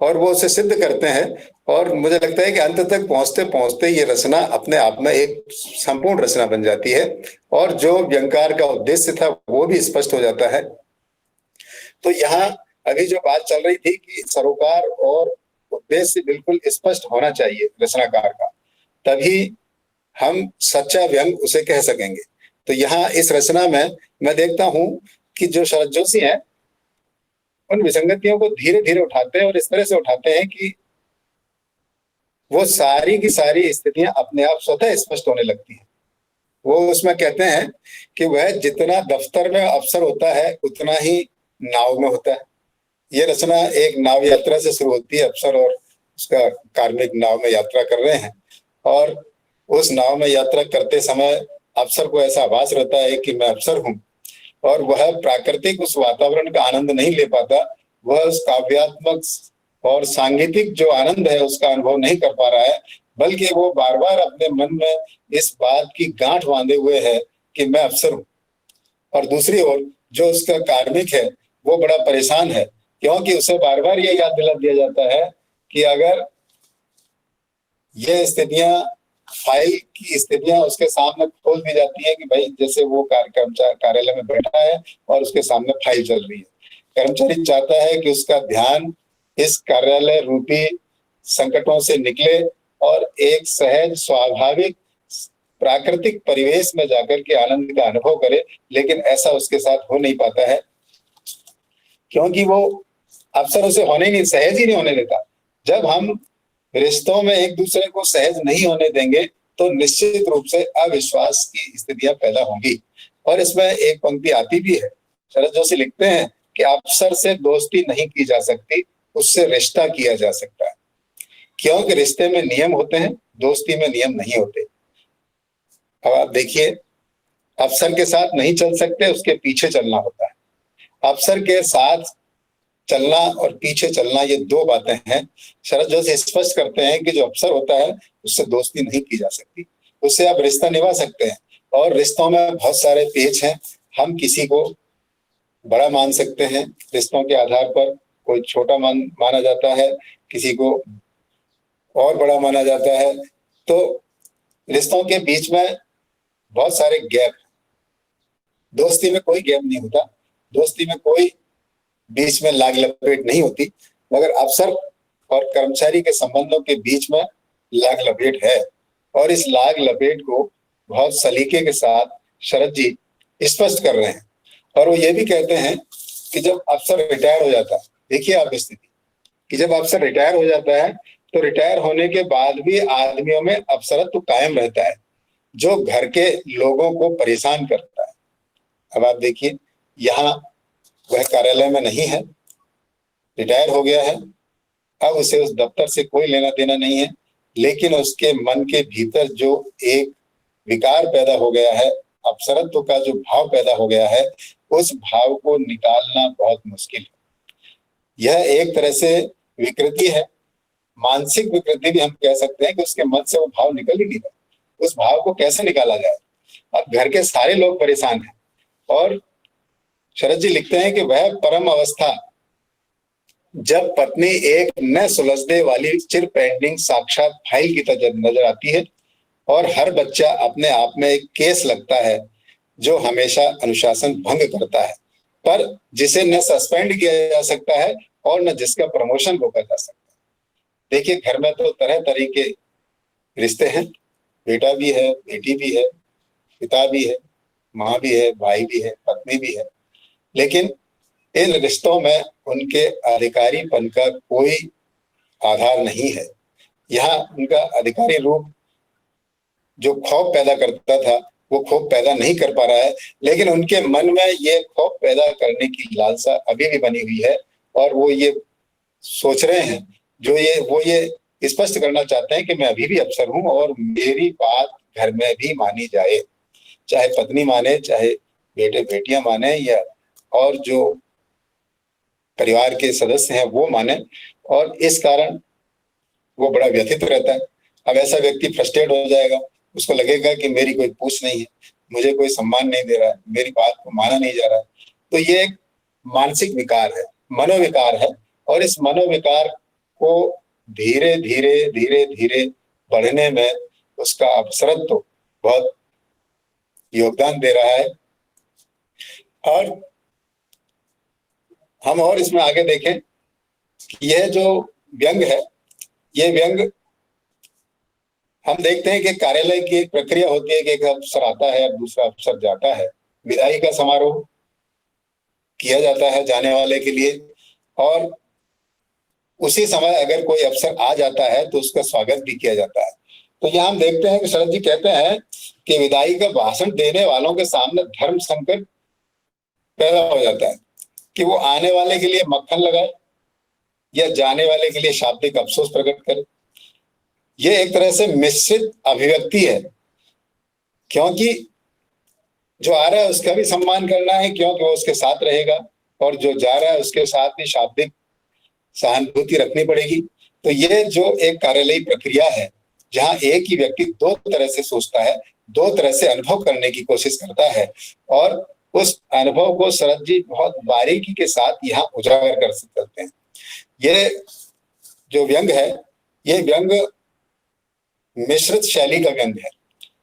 और वो उसे सिद्ध करते हैं। और मुझे लगता है कि अंत तक पहुंचते पहुंचते ये रचना अपने आप में एक संपूर्ण रचना बन जाती है और जो व्यंग्यकार का उद्देश्य था वो भी स्पष्ट हो जाता है। तो यहाँ अभी जो बात चल रही थी कि सरोकार और उद्देश्य बिल्कुल स्पष्ट होना चाहिए रचनाकार का, तभी हम सच्चा व्यंग उसे कह सकेंगे। तो यहाँ इस रचना में मैं देखता हूं कि जो शरद जोशी हैं उन विसंगतियों को धीरे धीरे उठाते हैं और इस तरह से उठाते हैं कि वो सारी की सारी स्थितियां अपने आप स्वतः स्पष्ट होने लगती हैं। वो उसमें कहते हैं कि वह जितना दफ्तर में अफसर होता है उतना ही नाव में होता है। ये रचना एक नाव यात्रा से शुरू होती है। अफसर और उसका कार्मिक नाव में यात्रा कर रहे हैं और उस नाव में यात्रा करते समय अफसर को ऐसा आभास रहता है कि मैं अफसर हूं, और वह प्राकृतिक उस वातावरण का आनंद नहीं ले पाता। वह उस काव्यात्मक और सांगीतिक जो आनंद है उसका अनुभव नहीं कर पा रहा है, बल्कि वो बार बार अपने मन में इस बात की गांठ बांधे हुए है कि मैं अफसर हूं। और दूसरी ओर जो उसका कार्मिक है वो बड़ा परेशान है, क्योंकि उसे बार बार ये याद दिला दिया जाता है कि अगर ये स्थितियां, फाइल की स्थितियां उसके सामने खोल दी जाती है कि भाई जैसे वो कार्यालय में बैठा है और उसके सामने फाइल चल रही है, कर्मचारी चाहता है कि उसका ध्यान इस कार्यालय रूपी संकटों से निकले और एक सहज स्वाभाविक प्राकृतिक परिवेश में जाकर के आनंद का अनुभव करे, लेकिन ऐसा उसके साथ हो नहीं पाता है क्योंकि वो अफसर उसे होने ही नहीं, सहज ही नहीं होने देता। जब हम रिश्तों में एक दूसरे को सहज नहीं होने देंगे तो निश्चित रूप से अविश्वास की स्थितियां पैदा होंगी। और इसमें एक पंक्ति आती भी है, शरद जोशी लिखते हैं कि अफसर से दोस्ती नहीं की जा सकती, उससे रिश्ता किया जा सकता है, क्योंकि रिश्ते में नियम होते हैं, दोस्ती में नियम नहीं होते। अब आप देखिए, अफसर के साथ नहीं चल सकते, उसके पीछे चलना होता है। अफसर के साथ चलना और पीछे चलना ये दो बातें हैं। शरद जोशी स्पष्ट करते हैं कि जो अफसर होता है उससे दोस्ती नहीं की जा सकती, उससे आप रिश्ता निभा सकते हैं। और रिश्तों में बहुत सारे पेच हैं, हम किसी को बड़ा मान सकते हैं रिश्तों के आधार पर, कोई छोटा माना जाता है, किसी को और बड़ा माना जाता है। तो रिश्तों के बीच में बहुत सारे गैप, दोस्ती में कोई गैप नहीं होता, दोस्ती में कोई बीच में लाग लपेट नहीं होती, मगर अफसर और कर्मचारी के संबंधों के बीच में लाग लपेट है। और इस लाग लपेट को बहुत सलीके के साथ शरद जी स्पष्ट कर रहे हैं। और वो ये भी कहते हैं कि जब अफसर रिटायर हो जाता है, देखिए आप स्थिति कि जब अफसर रिटायर हो जाता है तो रिटायर होने के बाद भी आदमियों में अफसरत्व कायम रहता है जो घर के लोगों को परेशान करता है। अब आप देखिए, यहाँ वह कार्यालय में नहीं है, रिटायर हो गया है, अब उसे उस दफ्तर से कोई लेना देना नहीं है, लेकिन उसके मन के भीतर जो एक विकार पैदा हो गया है, अफसरत्व का जो भाव पैदा हो गया है, उस भाव को निकालना बहुत मुश्किल है। यह एक तरह से विकृति है, मानसिक विकृति भी हम कह सकते हैं कि उसके मन से वो भाव निकल ही नहीं रहा। उस भाव को कैसे निकाला जाए? अब घर के सारे लोग परेशान हैं और शरद जी लिखते हैं कि वह परम अवस्था जब पत्नी एक न सुलझने वाली चिर पेंडिंग साक्षात फाइल की तरह नजर आती है और हर बच्चा अपने आप में एक केस लगता है जो हमेशा अनुशासन भंग करता है, पर जिसे न सस्पेंड किया जा सकता है और न जिसका प्रमोशन रोका जा सकता है। देखिए, घर में तो तरह तरह के रिश्ते हैं, बेटा भी है, बेटी भी है, पिता भी है, माँ भी है, भाई भी है, पत्नी भी है, लेकिन इन रिश्तों में उनके अधिकारीपन का कोई आधार नहीं है। यहाँ उनका अधिकारी रूप जो खौफ पैदा करता था वो खौफ पैदा नहीं कर पा रहा है, लेकिन उनके मन में ये खौफ पैदा करने की लालसा अभी भी बनी हुई है और वो ये सोच रहे हैं, वो ये स्पष्ट करना चाहते हैं कि मैं अभी भी अफसर हूं और मेरी बात घर में भी मानी जाए, चाहे पत्नी माने, चाहे बेटे बेटियां माने, या और जो परिवार के सदस्य हैं वो माने। और इस कारण वो बड़ा व्यथित रहता है। अब ऐसा व्यक्ति फ्रस्ट्रेट हो जाएगा, उसको लगेगा कि मेरी कोई पूछ नहीं है, मुझे कोई सम्मान नहीं दे रहा है, मेरी बात को माना नहीं जा रहा है। तो ये एक मानसिक विकार है, मनोविकार है, और इस मनोविकार को धीरे धीरे धीरे धीरे बढ़ने में उसका अवसरत्व तो बहुत योगदान दे रहा है। और हम और इसमें आगे देखें कि यह जो व्यंग है, ये व्यंग हम देखते हैं कि कार्यालय की एक प्रक्रिया होती है कि एक अफसर आता है और दूसरा अफसर जाता है, विदाई का समारोह किया जाता है जाने वाले के लिए, और उसी समय अगर कोई अफसर आ जाता है तो उसका स्वागत भी किया जाता है। तो यहाँ हम देखते हैं कि शरद जी कहते हैं कि विदाई का भाषण देने वालों के सामने धर्म संकट पैदा हो जाता है कि वो आने वाले के लिए मक्खन लगाए या जाने वाले के लिए शाब्दिक अफसोस प्रकट करे। ये एक तरह से मिश्रित अभिव्यक्ति है, क्योंकि जो आ रहा है उसका भी सम्मान करना है क्योंकि वो उसके साथ रहेगा, और जो जा रहा है उसके साथ भी शाब्दिक सहानुभूति रखनी पड़ेगी। तो ये जो एक कार्यालयी प्रक्रिया है जहां एक ही व्यक्ति दो तरह से सोचता है, दो तरह से अनुभव करने की कोशिश करता है, और उस अनुभव को शरद जी बहुत बारीकी के साथ यहाँ उजागर कर सकते हैं। ये जो व्यंग है, ये व्यंग मिश्रित शैली का व्यंग है।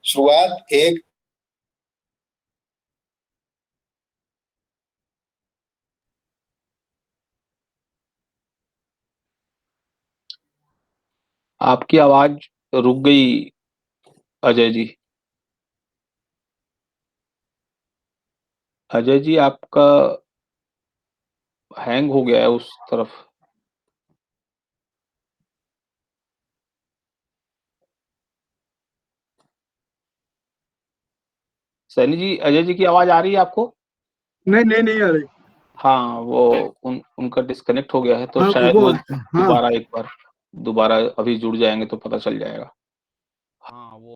शुरुआत एक आपकी आवाज रुक गई अजय जी। अजय जी, आपका हैंग हो गया है उस तरफ। सैनी जी, अजय जी की आवाज आ रही है आपको? नहीं नहीं नहीं आ रही। हाँ, वो उनका डिस्कनेक्ट हो गया है, तो हाँ शायद वो वो हाँ एक बार दोबारा अभी जुड़ जाएंगे तो पता चल जाएगा। हाँ, वो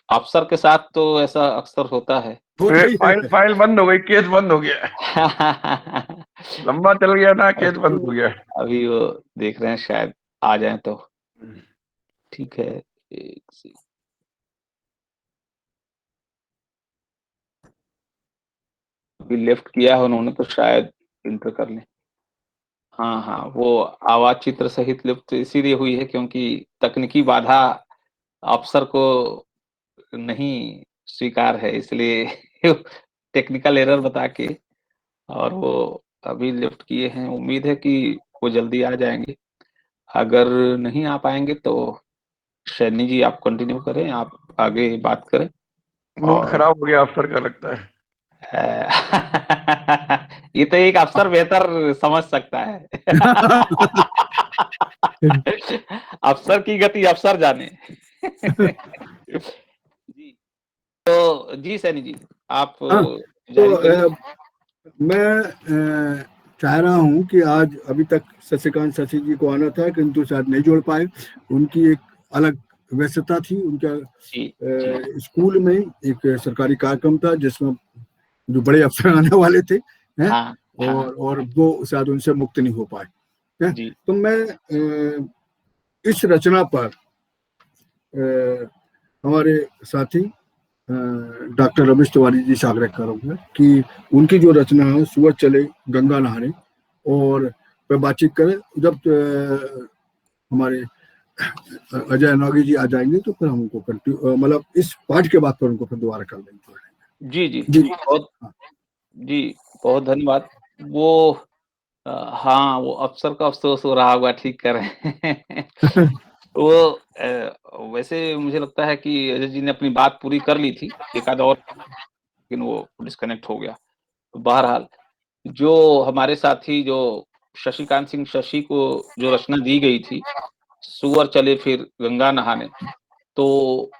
अफसर के साथ तो ऐसा अक्सर होता है। फाइल बंद हो गई, केस बंद हो गया, लंबा चल गया था, केस बंद हो गया। अभी वो देख रहे हैं, शायद आ जाए तो ठीक है। एक से अभी लेफ्ट किया है उन्होंने, तो शायद इंटर कर लें। हाँ हाँ, वो आवाज चित्र सहित लिप्त इसीलिए हुई है क्योंकि तकनीकी बाधा अफसर को नहीं स्वीकार है, इसलिए टेक्निकल एरर बता के, और वो अभी लिफ्ट किए हैं। उम्मीद है कि वो जल्दी आ जाएंगे। अगर नहीं आ पाएंगे तो सैनी जी आप कंटिन्यू करें, आप आगे बात करें। मूड खराब हो गया अफसर का लगता है। ये तो एक अफसर बेहतर समझ सकता है। अफसर की गति अफसर जाने। जी, तो जी सैनी जी आप हाँ, जारी करिए। तो मैं चाह रहा हूँ कि आज अभी तक शशिकांत शशि जी को आना था किंतु शायद नहीं जोड़ पाए। उनकी एक अलग व्यस्तता थी। उनका जी जी स्कूल में एक सरकारी कार्यक्रम था जिसमें जो बड़े अफसर आने वाले थे हैं, हाँ हाँ और वो शायद उनसे मुक्त नहीं हो पाए हैं। जी तो मैं इस रचना पर हमारे साथी डॉक्टर रमेश तिवारी जी से आग्रह करूंगा कि उनकी जो रचना है सूरज चले गंगा नहाने और पे बातचीत करें। जब हमारे अजय नागी जी आ जाएंगे तो फिर हम उनको मतलब इस पाठ के बाद पर उनको फिर दोबारा कर लेंगे। जी जी जी बहुत जी बहुत धन्यवाद। वो हाँ वो अफसर का अफसोस हो रहा होगा, ठीक कर रहे हैं। वो वैसे मुझे लगता है कि अजय जी ने अपनी बात पूरी कर ली थी एक आध और, लेकिन वो डिस्कनेक्ट हो गया। तो बहरहाल जो हमारे साथी जो शशिकांत सिंह शशि को जो रचना दी गई थी, सूअर चले फिर गंगा नहाने, तो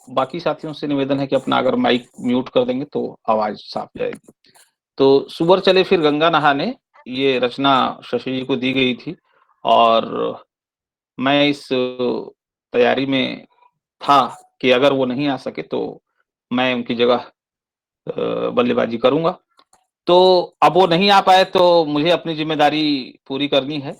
बाकी साथियों से निवेदन है कि अपना अगर माइक म्यूट कर देंगे तो आवाज साफ जाएगी। तो सूअर चले फिर गंगा नहाने ये रचना शशि जी को दी गई थी और मैं इस तैयारी में था कि अगर वो नहीं आ सके तो मैं उनकी जगह बल्लेबाजी करूंगा। तो अब वो नहीं आ पाए तो मुझे अपनी जिम्मेदारी पूरी करनी है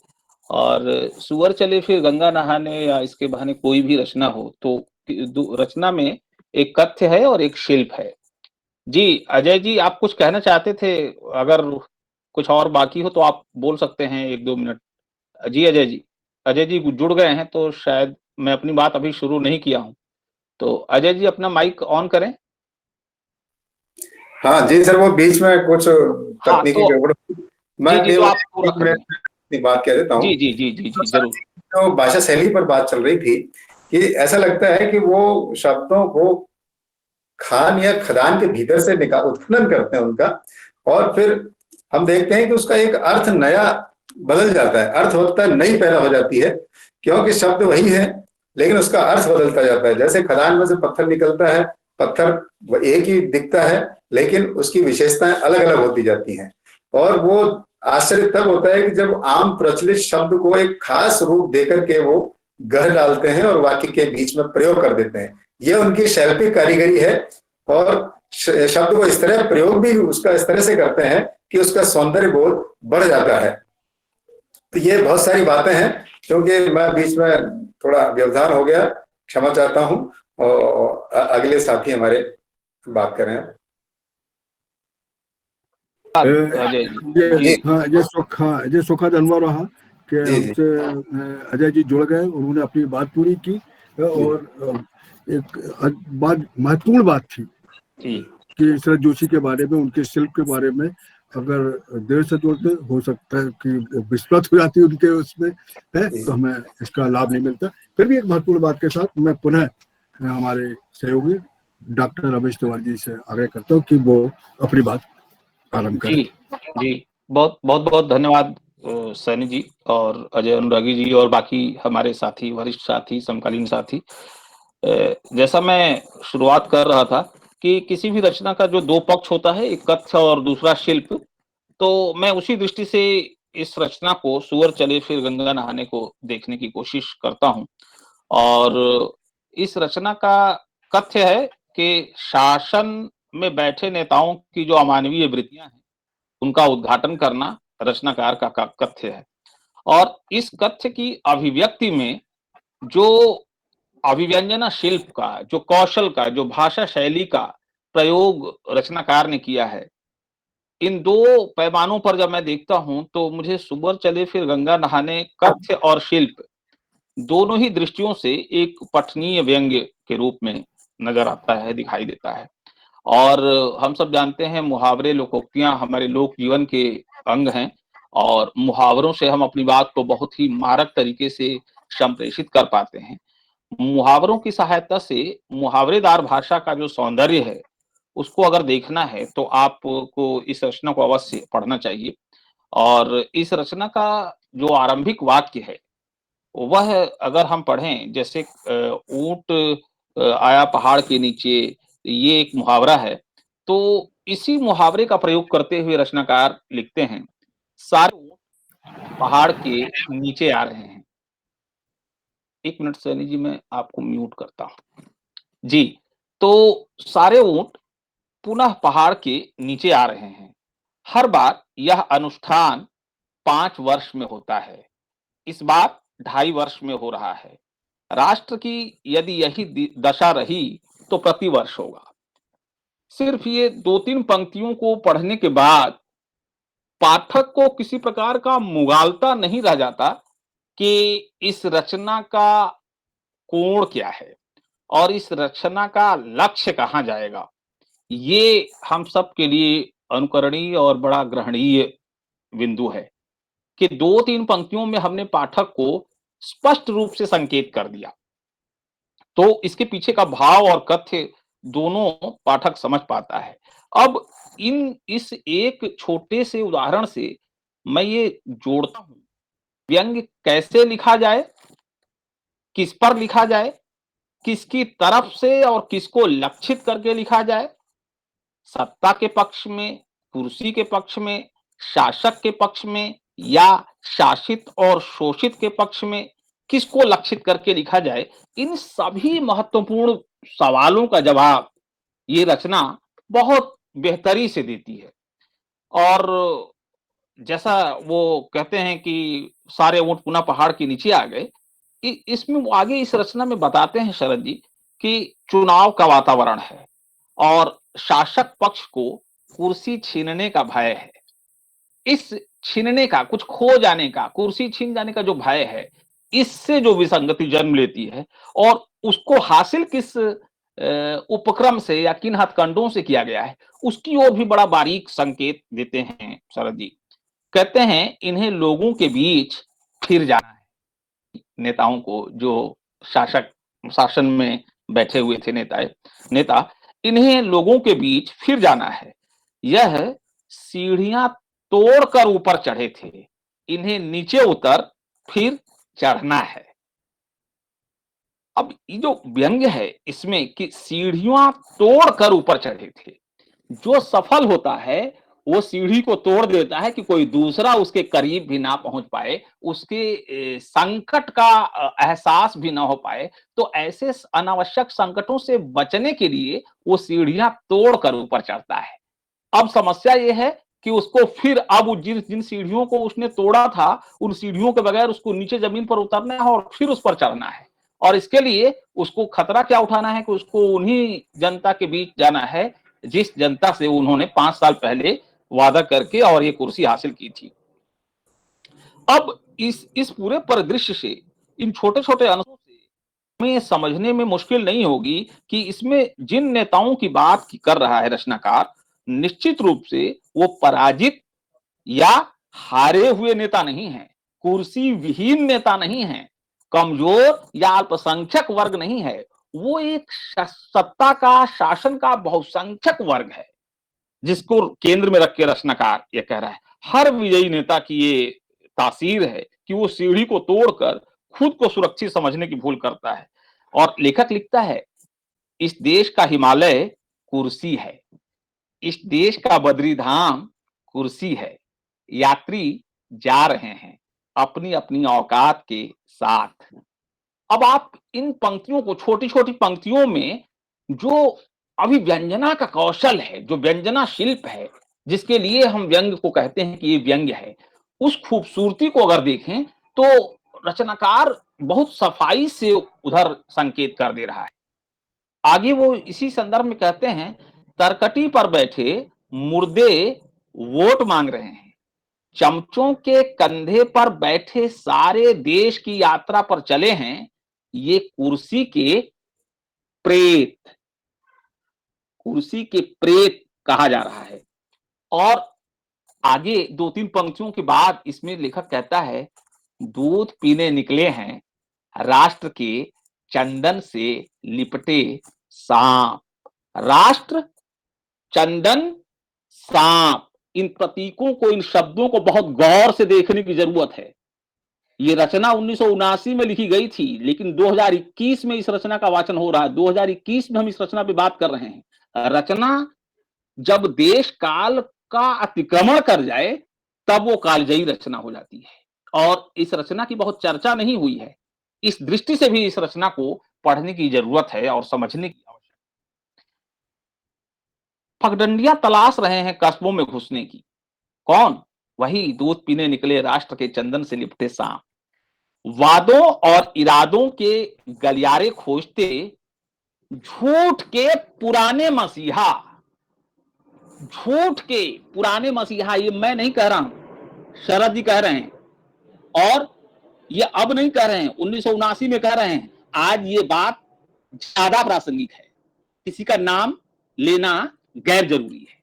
और सूअर चले फिर गंगा नहाने या इसके बहाने कोई भी रचना हो तो रचना में एक कथ्य है और एक शिल्प है। जी अजय जी आप कुछ कहना चाहते थे, अगर कुछ और बाकी हो तो आप बोल सकते हैं 1-2 मिनट। जी अजय जी जुड़ गए हैं तो शायद मैं अपनी बात अभी शुरू नहीं किया हूँ, तो अजय जी अपना माइक ऑन करें। हाँ जी सर, वो बीच में कुछ हाँ तकनीकी तो गड़बड़। मैं जी तो केवल आप पूरा 1 कर मिनट लें। में अपनी बात कह देता हूँ। जी तो जरूर। जो भाषा शैली पर बात चल रही थी कि ऐसा लगता है कि वो शब्दों को खान या खदान के भीतर से निकाल उत्खनन करते हैं उनका, और फिर हम देखते हैं कि उसका एक अर्थ नया बदल जाता है, अर्थवत्ता नई पैदा हो जाती है, क्योंकि शब्द वही है लेकिन उसका अर्थ बदलता जाता है। जैसे खदान में से पत्थर निकलता है, पत्थर एक ही दिखता है लेकिन उसकी विशेषताएं अलग अलग होती जाती हैं। और वो आश्चर्य तब होता है कि जब आम प्रचलित शब्द को एक खास रूप देकर के वो गढ़ डालते हैं और वाक्य के बीच में प्रयोग कर देते हैं। ये उनकी शैल्पिक कारीगरी है और शब्द को इस तरह प्रयोग भी उसका इस तरह से करते हैं कि उसका सौंदर्य बोध बढ़ जाता है। तो ये बहुत सारी बातें हैं, क्योंकि मैं बीच में थोड़ा व्यवधान हो गया, क्षमा चाहता हूं। और अगले साथी हमारे बात करें। अजय जी ये हाँ ये सुखद अनुभव रहा कि जी जी हमसे अजय जी जुड़ गए, उन्होंने अपनी बात पूरी की और एक बात महत्वपूर्ण बात थी जी कि शरद जोशी के बारे में, उनके शिल्प के बारे में अगर देर से जोड़ते हो सकता है कि विस्मृत हो जाती उनके उसमें है तो हमें इसका लाभ नहीं मिलता। फिर भी एक महत्वपूर्ण बात के साथ मैं पुनः हमारे सहयोगी डॉक्टर रमेश तिवारी जी से आग्रह करता हूँ कि वो अपनी बात आरंभ करें। जी बहुत बहुत बहुत धन्यवाद सैनी जी और अजय अनुरागी जी और बाकी हमारे साथी, वरिष्ठ साथी, समकालीन साथी। जैसा मैं शुरुआत कर रहा था कि किसी भी रचना का जो 2 पक्ष होता है, एक कथ्य और दूसरा शिल्प, तो मैं उसी दृष्टि से इस रचना को सूअर चले फिर गंगा नहाने को देखने की कोशिश करता हूँ। और इस रचना का कथ्य है कि शासन में बैठे नेताओं की जो अमानवीय वृत्तियां हैं उनका उद्घाटन करना रचनाकार का कथ्य है। और इस कथ्य की अभिव्यक्ति में जो अभिव्यंजना शिल्प का, जो कौशल का, जो भाषा शैली का प्रयोग रचनाकार ने किया है, इन 2 पैमानों पर जब मैं देखता हूं तो मुझे सूअर चले फिर गंगा नहाने कथ्य और शिल्प दोनों ही दृष्टियों से एक पठनीय व्यंग्य के रूप में नजर आता है, दिखाई देता है। और हम सब जानते हैं मुहावरे, लोकोक्तियां हमारे लोक जीवन के अंग हैं और मुहावरों से हम अपनी बात को बहुत ही मारक तरीके से संप्रेषित कर पाते हैं। मुहावरों की सहायता से मुहावरेदार भाषा का जो सौंदर्य है, उसको अगर देखना है तो आपको इस रचना को अवश्य पढ़ना चाहिए। और इस रचना का जो आरंभिक वाक्य है, वह अगर हम पढ़ें, जैसे ऊँट आया पहाड़ के नीचे, ये एक मुहावरा है। तो इसी मुहावरे का प्रयोग करते हुए रचनाकार लिखते हैं, सारे ऊँट पहाड़ के नीचे आ रहे हैं। 1 मिनट सैनी जी, मैं आपको म्यूट करता हूँ। जी, तो सारे ऊँट पुनः पहाड़ के नीचे आ रहे हैं। हर बार यह अनुष्ठान 5 वर्ष में होता है। इस बार 2.5 वर्ष में हो रहा है। राष्ट्र की यदि यही दशा रही तो प्रतिवर्ष होगा। सिर्फ ये 2-3 पंक्तियों को पढ़ने के बाद पाठक को किसी प्रकार का मुगालता नहीं रह जाता कि इस रचना का कोण क्या है और इस रचना का लक्ष्य कहाँ जाएगा। ये हम सब के लिए अनुकरणीय और बड़ा ग्रहणीय बिंदु है कि 2-3 पंक्तियों में हमने पाठक को स्पष्ट रूप से संकेत कर दिया, तो इसके पीछे का भाव और कथ्य दोनों पाठक समझ पाता है। अब इस एक छोटे से उदाहरण से मैं ये जोड़ता हूं, व्यंग्य कैसे लिखा जाए, किस पर लिखा जाए, किसकी तरफ से और किसको लक्षित करके लिखा जाए, सत्ता के पक्ष में, कुर्सी के पक्ष में, शासक के पक्ष में या शासित और शोषित के पक्ष में, किसको लक्षित करके लिखा जाए। इन सभी महत्वपूर्ण सवालों का जवाब ये रचना बहुत बेहतरी से देती है। और जैसा वो कहते हैं कि सारे ऊँट पुनः पहाड़ के नीचे आ गए, इसमें वो आगे इस रचना में बताते हैं शरद जी कि चुनाव का वातावरण है और शासक पक्ष को कुर्सी छीनने का भय है। इस छीनने का, कुछ खो जाने का, कुर्सी छीन जाने का जो भय है, इससे जो विसंगति जन्म लेती है और उसको हासिल किस उपक्रम से या किन हथकंडों से किया गया है, उसकी ओर भी बड़ा बारीक संकेत देते हैं शरद जी। कहते हैं, इन्हें लोगों के बीच फिर जाना है। नेताओं को, जो शासन में बैठे हुए थे नेता, इन्हें लोगों के बीच फिर जाना है। यह सीढ़ियां तोड़कर ऊपर चढ़े थे, इन्हें नीचे उतर फिर चढ़ना है। अब ये जो व्यंग्य है इसमें कि सीढ़ियां तोड़कर ऊपर चढ़े थे, जो सफल होता है वो सीढ़ी को तोड़ देता है कि कोई दूसरा उसके करीब भी ना पहुंच पाए, उसके संकट का एहसास भी ना हो पाए। तो ऐसे अनावश्यक संकटों से बचने के लिए वो सीढ़ियां तोड़कर ऊपर चढ़ता है। अब समस्या ये है कि उसको फिर अब जिन सीढ़ियों को उसने तोड़ा था, उन सीढ़ियों के बगैर उसको नीचे जमीन पर उतरना है और फिर उस पर चढ़ना है। और इसके लिए उसको खतरा क्या उठाना है कि उसको उन्हीं जनता के बीच जाना है जिस जनता से उन्होंने 5 साल पहले वादा करके और ये कुर्सी हासिल की थी। अब इस पूरे परिदृश्य से, इन छोटे-छोटे अंशों से हमें समझने में मुश्किल नहीं होगी कि इसमें जिन नेताओं की बात कर रहा है रचनाकार, निश्चित रूप से वो पराजित या हारे हुए नेता नहीं है, कुर्सी विहीन नेता नहीं है, कमजोर या अल्पसंख्यक वर्ग नहीं है। वो एक सत्ता का, शासन का बहुसंख्यक वर्ग है, जिसको केंद्र में रख के रचनाकार ये कह रहा है। हर विजयी नेता की ये तासीर है कि वो सीढ़ी को तोड़कर खुद को सुरक्षित समझने की भूल करता है। और लेखक लिखता है, इस देश का हिमालय कुर्सी है, इस देश का बद्री धाम कुर्सी है, यात्री जा रहे हैं अपनी अपनी औकात के साथ। अब आप इन पंक्तियों को, छोटी छोटी पंक्तियों में जो अभिव्यंजना का कौशल है, जो व्यंजना शिल्प है, जिसके लिए हम व्यंग्य को कहते हैं कि ये व्यंग्य है, उस खूबसूरती को अगर देखें तो रचनाकार बहुत सफाई से उधर संकेत कर दे रहा है। आगे वो इसी संदर्भ में कहते हैं, तरकटी पर बैठे मुर्दे वोट मांग रहे हैं, चमचों के कंधे पर बैठे सारे देश की यात्रा पर चले हैं, ये कुर्सी के प्रेत, कुर्सी के प्रेत कहा जा रहा है। और आगे 2-3 पंक्तियों के बाद इसमें लेखक कहता है, दूध पीने निकले हैं राष्ट्र के चंदन से लिपटे सांप। राष्ट्र, चंदन, सांप, इन प्रतीकों को, इन शब्दों को बहुत गौर से देखने की जरूरत है। ये रचना 1979 में लिखी गई थी, लेकिन 2021 में इस रचना का वाचन हो रहा है। 2021 में हम इस रचना पे बात कर रहे हैं। रचना जब देश काल का अतिक्रमण कर जाए तब वो कालजयी रचना हो जाती है, और इस रचना की बहुत चर्चा नहीं हुई है। इस दृष्टि से भी इस रचना को पढ़ने की जरूरत है और समझने की आवश्यकता है। पगडंडियां तलाश रहे हैं कस्बों में घुसने की। कौन? वही दूध पीने निकले राष्ट्र के चंदन से लिपटे सांप। वादों और इरादों के गलियारे खोजते झूठ के पुराने मसीहा, झूठ के पुराने मसीहा, ये मैं नहीं कह रहा हूं, शरद जी कह रहे हैं, और ये अब नहीं कह रहे हैं, 1979 में कह रहे हैं। आज ये बात ज्यादा प्रासंगिक है, किसी का नाम लेना गैर जरूरी है।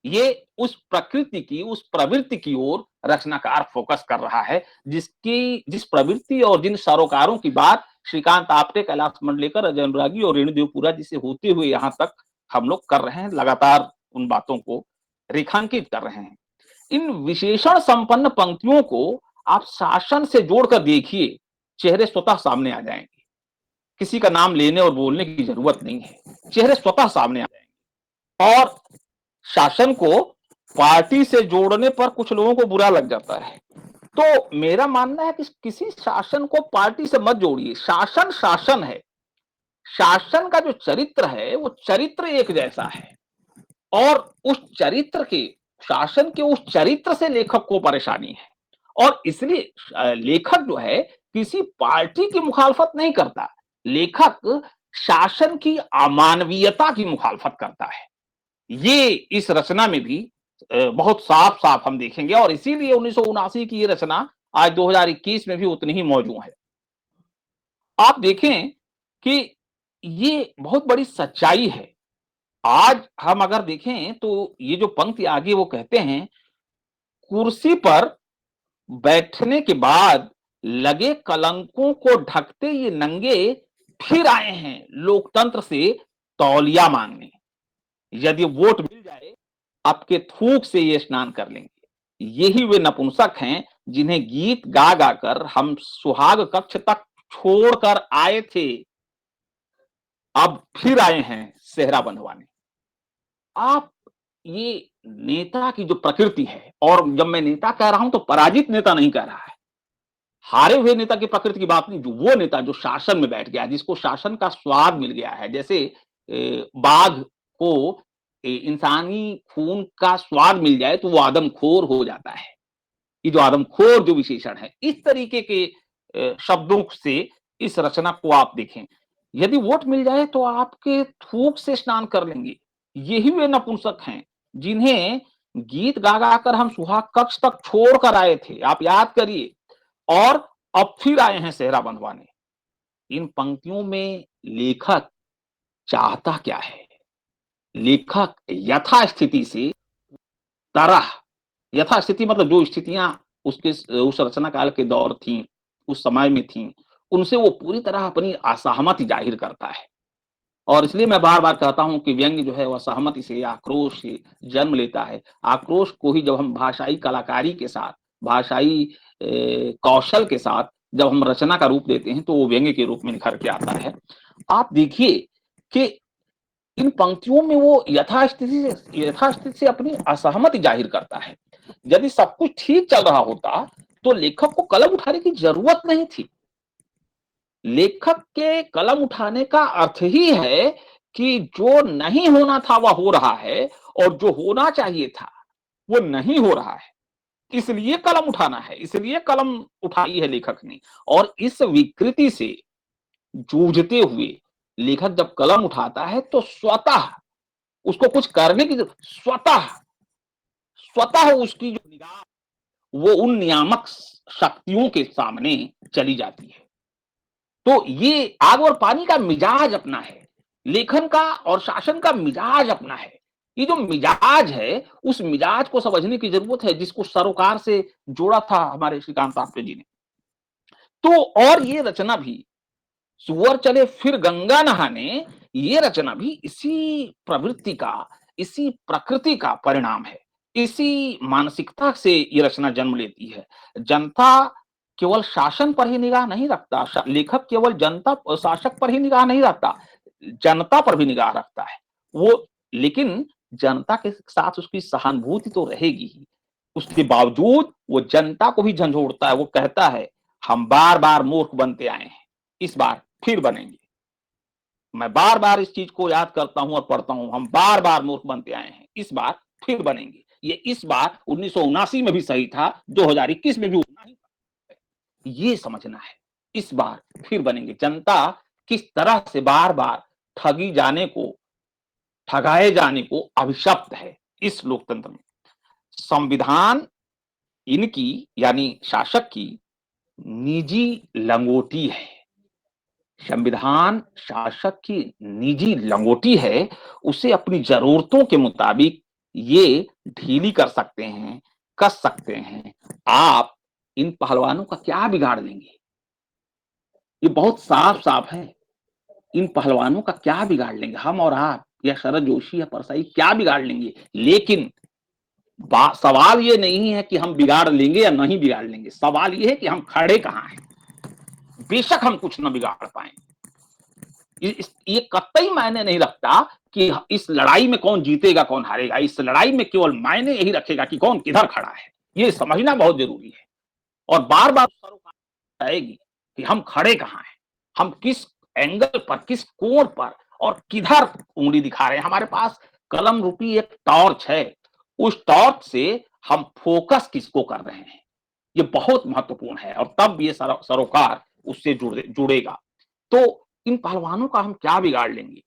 ये उस प्रकृति की, उस प्रवृत्ति की ओर रचनाकार फोकस कर रहा है, जिस प्रवृत्ति और जिन सरोकारों की बात श्रीकांत आप्टे, कैलाश मंडलेकर, अजय अनुरागी और रेणुदेवपुरा जी से होते हुए यहां तक हम लोग कर रहे हैं, लगातार उन बातों को रेखांकित कर रहे हैं। इन विशेषण संपन्न पंक्तियों को आप शासन से जोड़कर देखिए, चेहरे स्वतः सामने आ जाएंगे। किसी का नाम लेने और बोलने की जरूरत नहीं है, चेहरे स्वतः सामने आ जाएंगे। और शासन को पार्टी से जोड़ने पर कुछ लोगों को बुरा लग जाता है, तो मेरा मानना है कि किसी शासन को पार्टी से मत जोड़िए। शासन शासन है, शासन का जो चरित्र है वो चरित्र एक जैसा है, और उस चरित्र के, शासन के उस चरित्र से लेखक को परेशानी है, और इसलिए लेखक जो है किसी पार्टी की मुखालफत नहीं करता, लेखक शासन की अमानवीयता की मुखालफत करता है। ये इस रचना में भी बहुत साफ साफ हम देखेंगे, और इसीलिए 1979 की ये रचना आज 2021 में भी उतनी ही मौजूद है। आप देखें कि ये बहुत बड़ी सच्चाई है। आज हम अगर देखें तो ये जो पंक्ति आगे वो कहते हैं, कुर्सी पर बैठने के बाद लगे कलंकों को ढकते ये नंगे फिर आए हैं लोकतंत्र से तौलिया मांगने। यदि वोट मिल जाए आपके थूक से ये स्नान कर लेंगे। यही वे नपुंसक हैं जिन्हें गीत गा गा कर हम सुहाग कक्ष तक छोड़कर आए थे, अब फिर आए हैं सेहरा बंधवाने। आप ये नेता की जो प्रकृति है, और जब मैं नेता कह रहा हूं तो पराजित नेता नहीं कह रहा है, हारे हुए नेता की प्रकृति की बात नहीं, जो वो नेता जो शासन में बैठ गया, जिसको शासन का स्वाद मिल गया है। जैसे बाघ को इंसानी खून का स्वाद मिल जाए तो वो आदमखोर हो जाता है। ये जो आदमखोर जो विशेषण है, इस तरीके के शब्दों से इस रचना को आप देखें। यदि वोट मिल जाए तो आपके थूक से स्नान कर लेंगे। यही वे नपुंसक हैं जिन्हें गीत गा गा कर हम सुहाग कक्ष तक छोड़ कर आए थे, आप याद करिए, और अब फिर आए हैं सेहरा बंधवाने। इन पंक्तियों में लेखक चाहता क्या है? लेखक यथास्थिति से तरह, यथास्थिति मतलब जो स्थितियां उसके उस रचना काल के दौर थी, उस समय में थी, उनसे वो पूरी तरह अपनी असहमति जाहिर करता है। और इसलिए मैं बार बार कहता हूं कि व्यंग्य जो है वह सहमति से, आक्रोश से जन्म लेता है। आक्रोश को ही जब हम भाषाई कलाकारी के साथ, भाषाई कौशल के साथ जब हम रचना का रूप देते हैं तो वो व्यंग्य के रूप में निखर के आता है। आप देखिए कि इन पंक्तियों में वो यथास्थिति से अपनी असहमति जाहिर करता है। यदि सब कुछ ठीक चल रहा होता तो लेखक को कलम उठाने की जरूरत नहीं थी। लेखक के कलम उठाने का अर्थ ही है कि जो नहीं होना था वह हो रहा है, और जो होना चाहिए था वो नहीं हो रहा है, इसलिए कलम उठाना है, इसलिए कलम उठाई है लेखक ने। और इस विकृति से जूझते हुए लेखक जब कलम उठाता है तो स्वतः उसको कुछ करने की, स्वतः उसकी जो निगाह वो उन नियामक शक्तियों के सामने चली जाती है। तो ये आग और पानी का मिजाज अपना है, लेखन का और शासन का मिजाज अपना है। ये जो मिजाज है, उस मिजाज को समझने की जरूरत है, जिसको सरोकार से जोड़ा था हमारे श्रीकांत आपटे जी ने। तो और ये रचना भी, सुअर चले फिर गंगा नहाने, ये रचना भी इसी प्रवृत्ति का, इसी प्रकृति का परिणाम है। इसी मानसिकता से ये रचना जन्म लेती है। जनता केवल शासन पर ही निगाह नहीं रखता, लेखक केवल जनता शासक पर ही निगाह नहीं रखता, जनता पर भी निगाह रखता है वो। लेकिन जनता के साथ उसकी सहानुभूति तो रहेगी ही, उसके बावजूद वो जनता को भी झंझोड़ता है। वो कहता है, हम बार बार मूर्ख बनते आए हैं, इस बार फिर बनेंगे। मैं बार बार इस चीज को याद करता हूं और पढ़ता हूं, हम बार बार मूर्ख बनते आए हैं, इस बार फिर बनेंगे। ये इस बार 1979 में भी सही था, 2021 में भी उतना ही। ये समझना है, इस बार फिर बनेंगे। जनता किस तरह से बार बार ठगाए जाने को अभिशप्त है इस लोकतंत्र में। संविधान इनकी, यानी शासक की निजी लंगोटी है। संविधान शासक की निजी लंगोटी है। उसे अपनी जरूरतों के मुताबिक ये ढीली कर सकते हैं, कस सकते हैं। आप इन पहलवानों का क्या बिगाड़ लेंगे? ये बहुत साफ साफ है। इन पहलवानों का क्या बिगाड़ लेंगे? हम और आप, या शरद जोशी या परसाई क्या बिगाड़ लेंगे? लेकिन सवाल ये नहीं है कि हम बिगाड़ लेंगे या नहीं बिगाड़ लेंगे, सवाल ये है कि हम खड़े कहां हैं। बेशक हम कुछ न बिगाड़ पाए, ये कतई मायने नहीं रखता कि इस लड़ाई में कौन जीतेगा कौन हारेगा। इस लड़ाई में केवल मायने यही रखेगा कि कौन किधर खड़ा है। ये समझना बहुत जरूरी है। और बार बार सरोकार आएगी कि हम खड़े कहां हैं, हम किस एंगल पर, किस कोण पर और किधर उंगली दिखा रहे हैं। हमारे पास कलम रूपी एक टॉर्च है, उस टॉर्च से हम फोकस किसको कर रहे हैं, ये बहुत महत्वपूर्ण है। और तब ये सरोकार उससे जुड़ेगा। तो इन पहलवानों का हम क्या बिगाड़ लेंगे?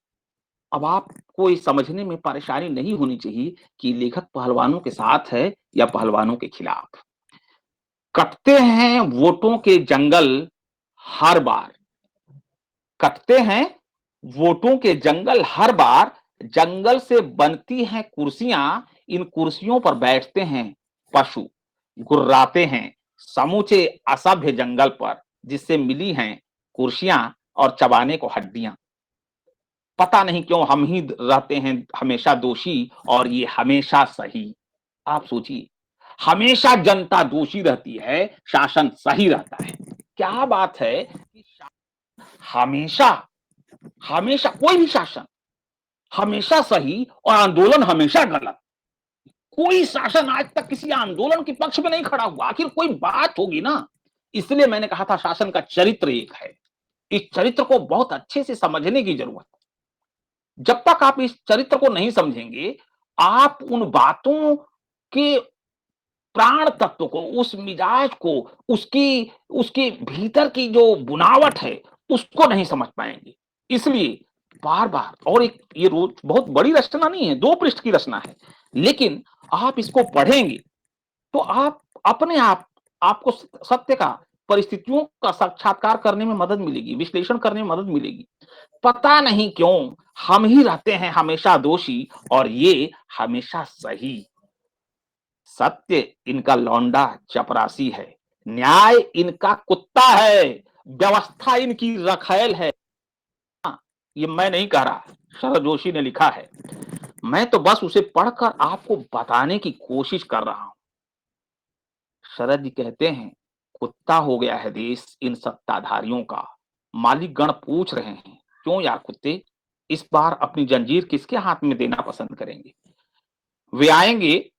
अब आपको ये समझने में परेशानी नहीं होनी चाहिए कि लेखक पहलवानों के साथ है या पहलवानों के खिलाफ। कटते हैं वोटों के जंगल हर बार, कटते हैं वोटों के जंगल हर बार। जंगल से बनती हैं कुर्सियां, इन कुर्सियों पर बैठते हैं पशु, गुर्राते हैं समूचे असभ्य जंगल पर, जिससे मिली हैं कुर्सियां और चबाने को हड्डियां। पता नहीं क्यों हम ही रहते हैं हमेशा दोषी और ये हमेशा सही। आप सोचिए, हमेशा जनता दोषी रहती है, शासन सही रहता है। क्या बात है कि हमेशा हमेशा कोई भी शासन हमेशा सही और आंदोलन हमेशा गलत। कोई शासन आज तक किसी आंदोलन के पक्ष में नहीं खड़ा हुआ। आखिर कोई बात होगी ना। इसलिए मैंने कहा था शासन का चरित्र एक है। इस चरित्र को बहुत अच्छे से समझने की जरूरत है। जब तक आप इस चरित्र को नहीं समझेंगे, आप उन बातों के प्राण तत्व को, उस मिजाज को, उसके भीतर की जो बुनावट है, उसको नहीं समझ पाएंगे। इसलिए बार बार, और एक ये रोज बहुत बड़ी रचना नहीं है, 2 पृष्ठ की रचना है, लेकिन आप इसको पढ़ेंगे तो आप अपने आपको सत्य का, परिस्थितियों का साक्षात्कार करने में मदद मिलेगी, विश्लेषण करने में मदद मिलेगी। पता नहीं क्यों हम ही रहते हैं हमेशा दोषी और ये हमेशा सही। सत्य इनका लौंडा चपरासी है, न्याय इनका कुत्ता है, व्यवस्था इनकी रखैल है। ये मैं नहीं कह रहा, शरद जोशी ने लिखा है। मैं तो बस उसे पढ़कर आपको बताने की कोशिश कर रहा हूं। शरद जी कहते हैं, कुत्ता हो गया है देश इन सत्ताधारियों का। मालिक गण पूछ रहे हैं, क्यों यार कुत्ते, इस बार अपनी जंजीर किसके हाथ में देना पसंद करेंगे? वे आएंगे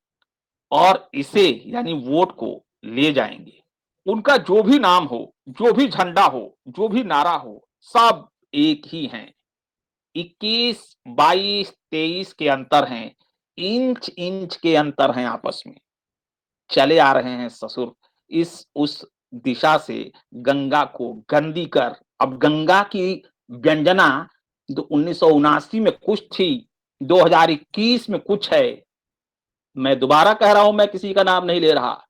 और इसे, यानी वोट को ले जाएंगे। उनका जो भी नाम हो, जो भी झंडा हो, जो भी नारा हो, सब एक ही हैं। 21, 22, 23 के अंतर हैं, इंच इंच के अंतर हैं आपस में। चले आ रहे हैं ससुर इस उस दिशा से गंगा को गंदी कर। अब गंगा की व्यंजना 1979 में कुछ थी, 2021 में कुछ है। मैं दोबारा कह रहा हूं, मैं किसी का नाम नहीं ले रहा।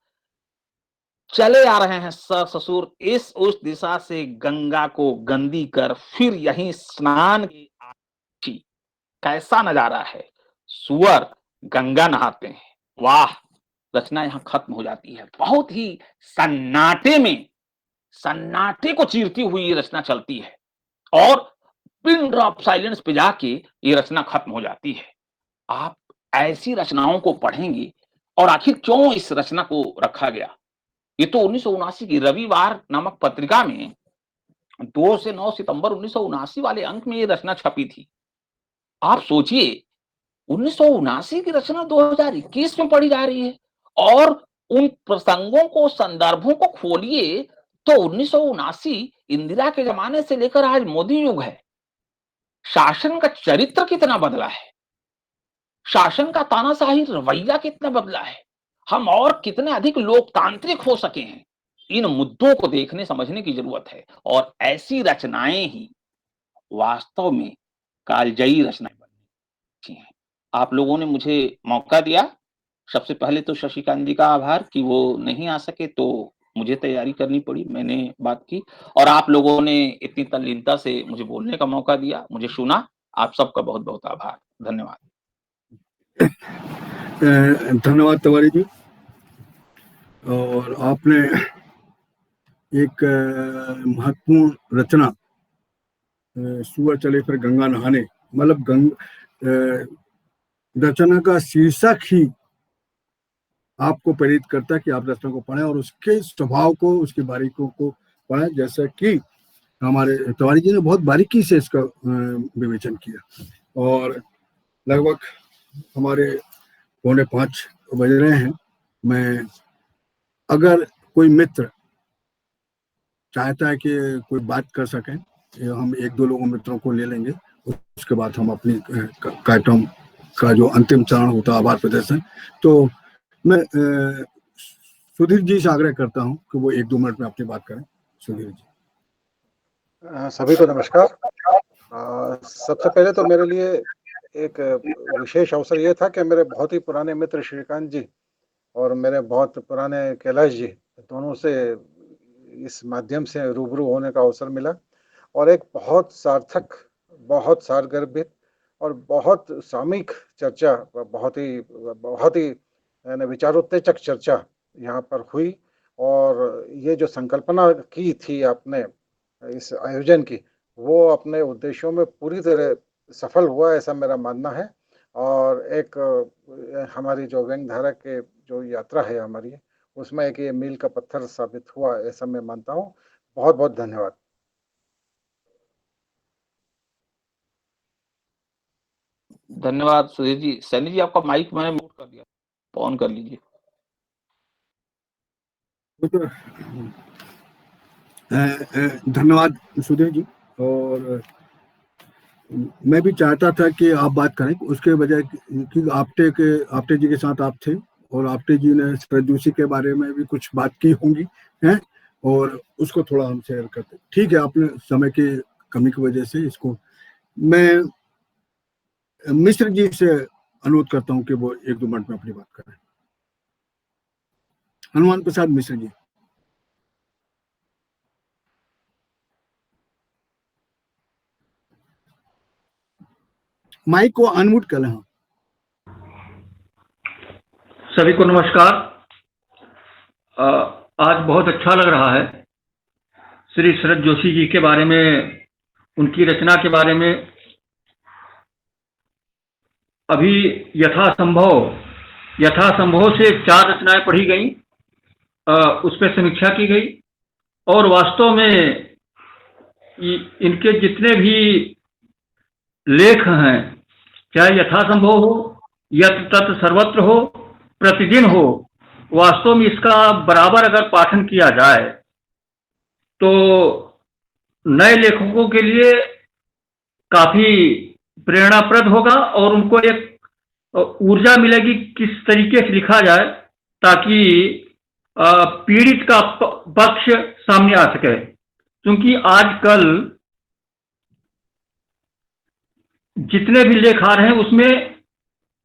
चले आ रहे हैं ससुर इस उस दिशा से गंगा को गंदी कर, फिर यहीं स्नान की। कैसा नजारा है, सुअर गंगा नहाते हैं। वाह, रचना यहाँ खत्म हो जाती है। बहुत ही सन्नाटे में, सन्नाटे को चीरती हुई ये रचना चलती है और पिन ड्रॉप साइलेंस पे जाके ये रचना खत्म हो जाती है। आप ऐसी रचनाओं को पढ़ेंगे और आखिर क्यों इस रचना को रखा गया। ये तो 1979 की रविवार नामक पत्रिका में 2 से 9 सितंबर 1979 वाले अंक में ये रचना छपी थी। आप सोचिए 1979 की रचना 2021 में पढ़ी जा रही है और उन प्रसंगों को, संदर्भों को खोलिए तो 1979 इंदिरा के जमाने से लेकर आज मोदी युग है। शासन का चरित्र कितना बदला है, शासन का तानाशाही रवैया कितना बदला है, हम और कितने अधिक लोकतांत्रिक हो सके हैं। इन मुद्दों को देखने समझने की जरूरत है और ऐसी रचनाएं ही वास्तव में कालजयी रचनाएं बनती हैं। आप लोगों ने मुझे मौका दिया। सबसे पहले तो शशिकांत जी का आभार कि वो नहीं आ सके तो मुझे तैयारी करनी पड़ी, मैंने बात की और आप लोगों ने इतनी तल्लीनता से मुझे बोलने का मौका दिया, मुझे सुना। आप सबका बहुत बहुत आभार, धन्यवाद। धन्यवाद तिवारी जी। और आपने एक महत्वपूर्ण रचना सुअर चले फिर गंगा नहाने, मतलब रचना का शीर्षक ही आपको प्रेरित करता है कि आप रचना को पढ़ें और उसके स्वभाव को, उसकी बारीकियों को पढ़ें, जैसा कि हमारे तिवारी जी ने बहुत बारीकी से इसका विवेचन किया। और लगभग हमारे 4:45 बज रहे हैं। मैं, अगर कोई मित्र चाहता है कि कोई बात कर सकें, हम 1-2 लोगों मित्रों को ले लेंगे, उसके बाद हम अपनी कार्यक्रम का जो अंतिम चरण होता है आभार प्रदर्शन, तो मैं सुधीर जी से आग्रह करता हूं कि वो 1-2 मिनट में अपनी बात करें। सुधीर जी। सभी को नमस्कार। सबसे पहले तो मेरे लिए एक विशेष अवसर ये था कि मेरे बहुत ही पुराने मित्र श्रीकांत जी और मेरे बहुत पुराने कैलाश जी दोनों से इस माध्यम से रूबरू होने का अवसर मिला और एक बहुत सार्थक, बहुत सारगर्भित और बहुत सामयिक चर्चा, बहुत ही विचारोत्तेजक चर्चा यहाँ पर हुई। और ये जो संकल्पना की थी आपने इस आयोजन की, वो अपने उद्देश्यों में पूरी तरह सफल हुआ, ऐसा मेरा मानना है। और एक हमारी जो व्यंग धारा के जो यात्रा है हमारी, उसमें एक ये मील का पत्थर साबित हुआ, ऐसा मैं मानता हूँ। बहुत बहुत धन्यवाद। धन्यवाद सुधीर जी। सैनी जी, आपका माइक मैंने म्यूट कर दिया, ऑन कर लीजिए। धन्यवाद सुधीर जी। और मैं भी चाहता था कि आप बात करें, उसके बजाय कि आपटे जी के साथ आप थे और आपटे जी ने शरद जोशी के बारे में भी कुछ बात की होंगी हैं, और उसको थोड़ा हम शेयर करते। ठीक है, आपने समय की कमी की वजह से इसको, मैं मिश्र जी से अनुरोध करता हूं कि वो 1-2 मिनट में अपनी बात करें। हनुमान प्रसाद मिश्र जी। माइक को अनम्यूट कर लें। सभी को नमस्कार। आज बहुत अच्छा लग रहा है श्री शरद जोशी जी के बारे में, उनकी रचना के बारे में। अभी यथासंभव से 4 रचनाएं पढ़ी गई, उस पर समीक्षा की गई और वास्तव में इनके जितने भी लेख हैं, चाहे यथासंभव हो, यत् तत् सर्वत्र हो, प्रतिदिन हो, वास्तव में इसका बराबर अगर पाठन किया जाए तो नए लेखकों के लिए काफी प्रेरणाप्रद होगा और उनको एक ऊर्जा मिलेगी किस तरीके से लिखा जाए ताकि पीड़ित का पक्ष सामने आ सके। क्योंकि आजकल जितने भी लेख आ रहे हैं उसमें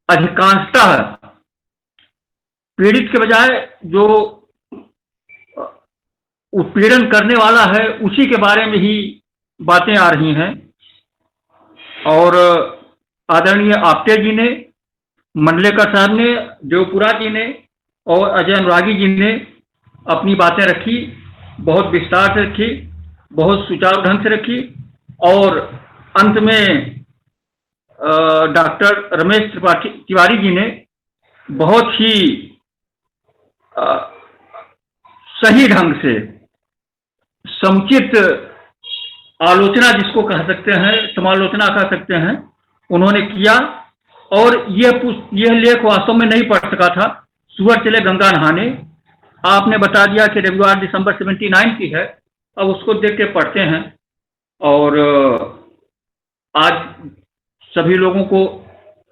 अधिकांशतः पीड़ित के बजाय जो उत्पीड़न करने वाला है उसी के बारे में ही बातें आ रही हैं। और आदरणीय आपटे जी ने मंडलेकर साहब ने, देवपुरा जी ने और अजय अनुरागी जी ने अपनी बातें रखी, बहुत विस्तार से रखी, बहुत सुचारू ढंग से रखी, और अंत में डॉक्टर रमेश तिवारी जी ने बहुत ही सही ढंग से समुचित आलोचना जिसको कह सकते हैं, समालोचना कह सकते हैं, उन्होंने किया। और यह लेख वास्तव में नहीं पढ़ सका था, सुअर चले गंगा नहाने। आपने बता दिया कि रविवार दिसंबर 79 की है, अब उसको देख के पढ़ते हैं। और आज सभी लोगों को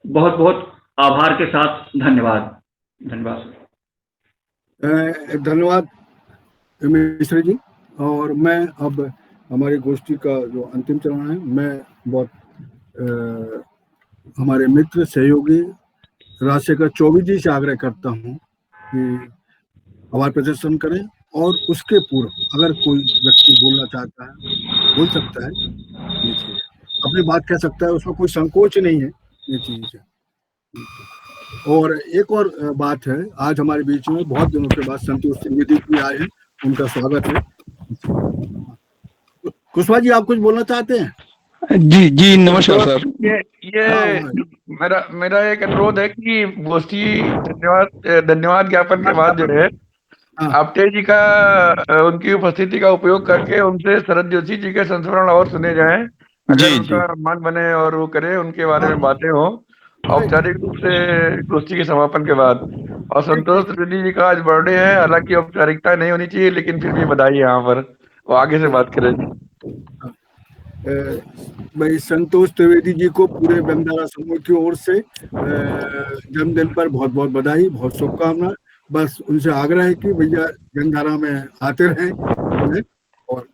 बहुत बहुत आभार के साथ धन्यवाद। धन्यवाद धन्यवाद मिश्र जी। और मैं अब हमारी गोष्ठी का जो अंतिम चरण है, मैं बहुत हमारे मित्र सहयोगी राजशेखर चौबे जी से आग्रह करता हूं कि आभार प्रदर्शन करें, और उसके पूर्व अगर कोई व्यक्ति बोलना चाहता है बोल सकता है, ये चीज है, अपनी बात कह सकता है, उसमें कोई संकोच नहीं है, ये चीज है। और एक और बात है, आज हमारे बीच में बहुत दिनों के बाद संतोष त्रिवेदी भी आए हैं, उनका स्वागत है। कुशवाहा जी, आप कुछ बोलना चाहते हैं? जी जी, नमस्कार सर। ये मेरा एक अनुरोध है कि गोष्ठी धन्यवाद ज्ञापन के बाद जो है आपटे जी का उनकी उपस्थिति का उपयोग करके उनसे शरद जोशी जी के संस्मरण और सुने जाएं, अगर उनका सम्मान बने और वो करे, उनके बारे में बातें हो औपचारिक रूप से गोष्ठी के समापन के बाद। और संतोष त्रिवेदी जी का आज बर्थडे है, हालांकि औपचारिकता नहीं होनी चाहिए, लेकिन फिर भी बधाई यहाँ पर, वो आगे से बात करें। भाई संतोष त्रिवेदी जी को पूरे व्यंगधारा समूह की ओर से जन्मदिन पर बहुत बहुत बधाई, बहुत शुभकामनाएं। बस उनसे आग्रह है कि भैया व्यंगधारा में आते रहें। और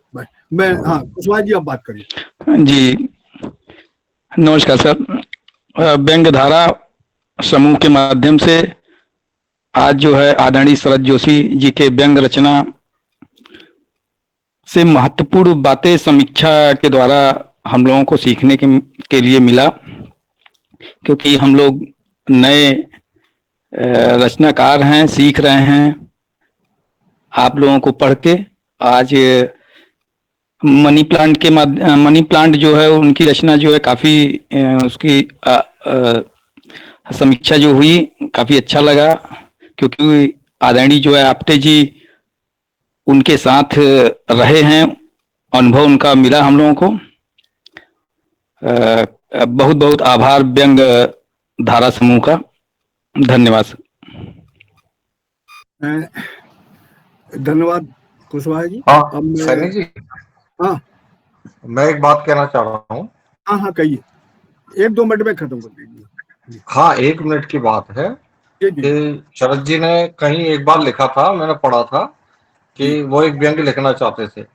मैं कुशवाहा जी आप बात करिए। जी नमस्कार सर। व्यंगधारा समूह के माध्यम से आज जो है आदरणीय शरद जोशी जी के व्यंग रचना से महत्वपूर्ण बातें समीक्षा के द्वारा हम लोगों को सीखने के लिए मिला, क्योंकि हम लोग नए रचनाकार हैं, सीख रहे हैं। आप लोगों को पढ़ के आज मनी प्लांट जो है उनकी रचना जो है काफी उसकी समीक्षा जो हुई काफी अच्छा लगा, क्योंकि आदरणीय जो है आपटे जी उनके साथ रहे हैं, अनुभव उनका मिला हम लोगों को। बहुत बहुत आभार व्यंग धारा समूह का। धन्यवाद सर। धन्यवाद कुशवाहा जी। सैनी जी, हाँ मैं एक बात कहना चाह रहा हूँ। हाँ कहिए, 1-2 मिनट में खत्म कर दीजिए। हाँ, 1 मिनट की बात है कि शरद जी ने कहीं एक बार लिखा था, मैंने पढ़ा था कि वो एक व्यंग लिखना चाहते थे,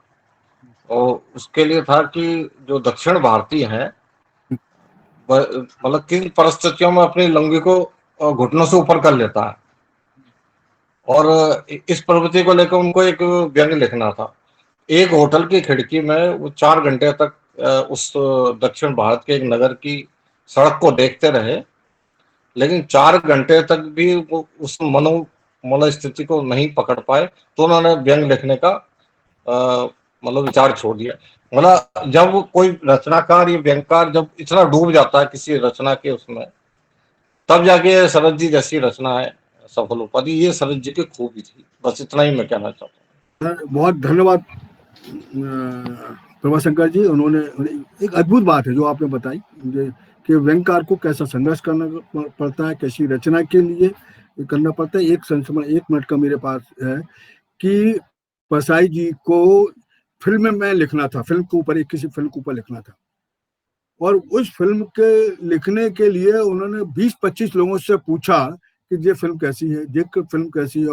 और उसके लिए था कि जो दक्षिण भारतीय हैं मतलब किन परिस्थितियों में अपनी लंगी को घुटनों से ऊपर कर लेता है, और इस प्रवृत्ति को लेकर उनको एक व्यंग लिखना था। एक होटल की खिड़की में वो 4 घंटे तक उस दक्षिण भारत के एक नगर की सड़क को देखते रहे, लेकिन 4 घंटे तक भी वो उस मनोमल स्थिति को नहीं पकड़ पाए, तो उन्होंने व्यंग लिखने का मतलब विचार छोड़ दिया। मतलब जब कोई रचनाकार या व्यंगकार जब इतना डूब जाता है किसी रचना के उसमें, तब जाके शरद जी जैसी रचना है सफल हो पाती। ये शरद जी की खूबी थी। बस इतना ही मैं कहना चाहता हूँ। बहुत धन्यवाद प्रभाशंकर जी। उन्होंने एक अद्भुत बात है जो आपने बताई कि व्यंगकार को कैसा संघर्ष करना पड़ता है, कैसी रचना के लिए करना पड़ता है। एक संस्मरण 1 मिनट का मेरे पास है कि परसाई जी को फिल्म में लिखना था, फिल्म के ऊपर, किसी फिल्म के ऊपर लिखना था, और उस फिल्म के लिखने के लिए उन्होंने 20-25 लोगों से पूछा कि ये फिल्म कैसी है, देख फिल्म कैसी है,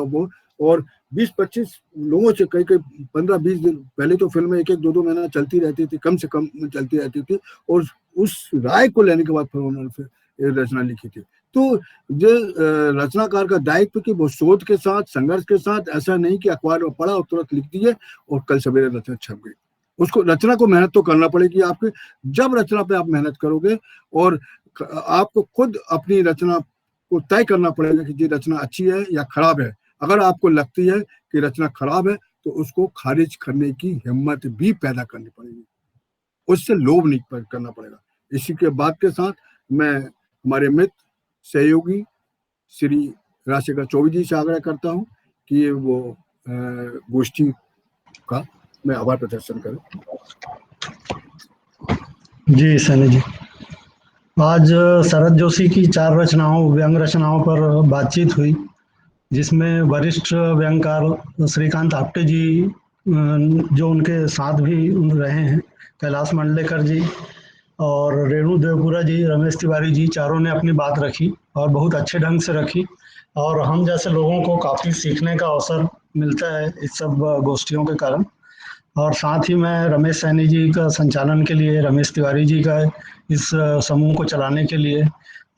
और 20-25 लोगों से कई 15-20 दिन पहले तो फिल्में 1-1, 2-2 महीना चलती रहती थी, कम से कम चलती रहती थी, और उस राय को लेने के बाद फिर उन्होंने फिर रचना लिखी थी। तो ये रचनाकार का दायित्व कि वो शोध के साथ, संघर्ष के साथ, ऐसा नहीं कि अखबार में पढ़ा और तुरंत लिख दिए और कल सवेरे रचना छप गई। उसको रचना को मेहनत तो करना पड़ेगी आपके। जब रचना पे आप मेहनत करोगे और आपको खुद अपनी रचना आपको तय करना पड़ेगा कि ये रचना अच्छी है या खराब है। अगर आपको लगती है कि रचना खराब है तो उसको खारिज करने की हिम्मत भी पैदा करनी पड़ेगी, उससे लोभ नहीं करना पड़ेगा। इसी के बात के साथ मैं हमारे मित्र सहयोगी श्री राजशेखर चौबे जी से आग्रह करता हूँ कि वो गोष्ठी का मैं आभार प्रदर्शन करूँ। जी सैनी जी, आज शरद जोशी की 4 रचनाओं व्यंग रचनाओं पर बातचीत हुई, जिसमें वरिष्ठ व्यंगकार श्रीकांत आप्टे जी जो उनके साथ भी रहे हैं, कैलाश मंडलेकर जी और रेणु देवपुरा जी, रमेश तिवारी जी, चारों ने अपनी बात रखी और बहुत अच्छे ढंग से रखी, और हम जैसे लोगों को काफ़ी सीखने का अवसर मिलता है इस सब गोष्ठियों के कारण। और साथ ही मैं रमेश सैनी जी का संचालन के लिए, रमेश तिवारी जी का इस समूह को चलाने के लिए,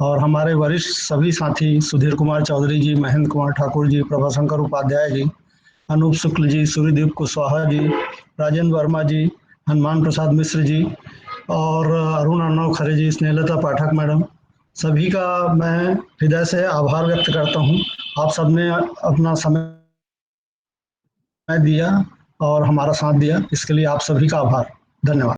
और हमारे वरिष्ठ सभी साथी सुधीर कुमार चौधरी जी, महेंद्र कुमार ठाकुर जी, प्रभाशंकर उपाध्याय जी, अनूप शुक्ल जी, सूर्यदीप कुशवाहा जी, राजेंद्र वर्मा जी, हनुमान प्रसाद मिश्र जी और अरुण अर्णव खरे जी, स्नेहलता पाठक मैडम, सभी का मैं हृदय से आभार व्यक्त करता हूँ। आप सबने अपना समय दिया और हमारा साथ दिया, इसके लिए आप सभी का आभार। धन्यवाद।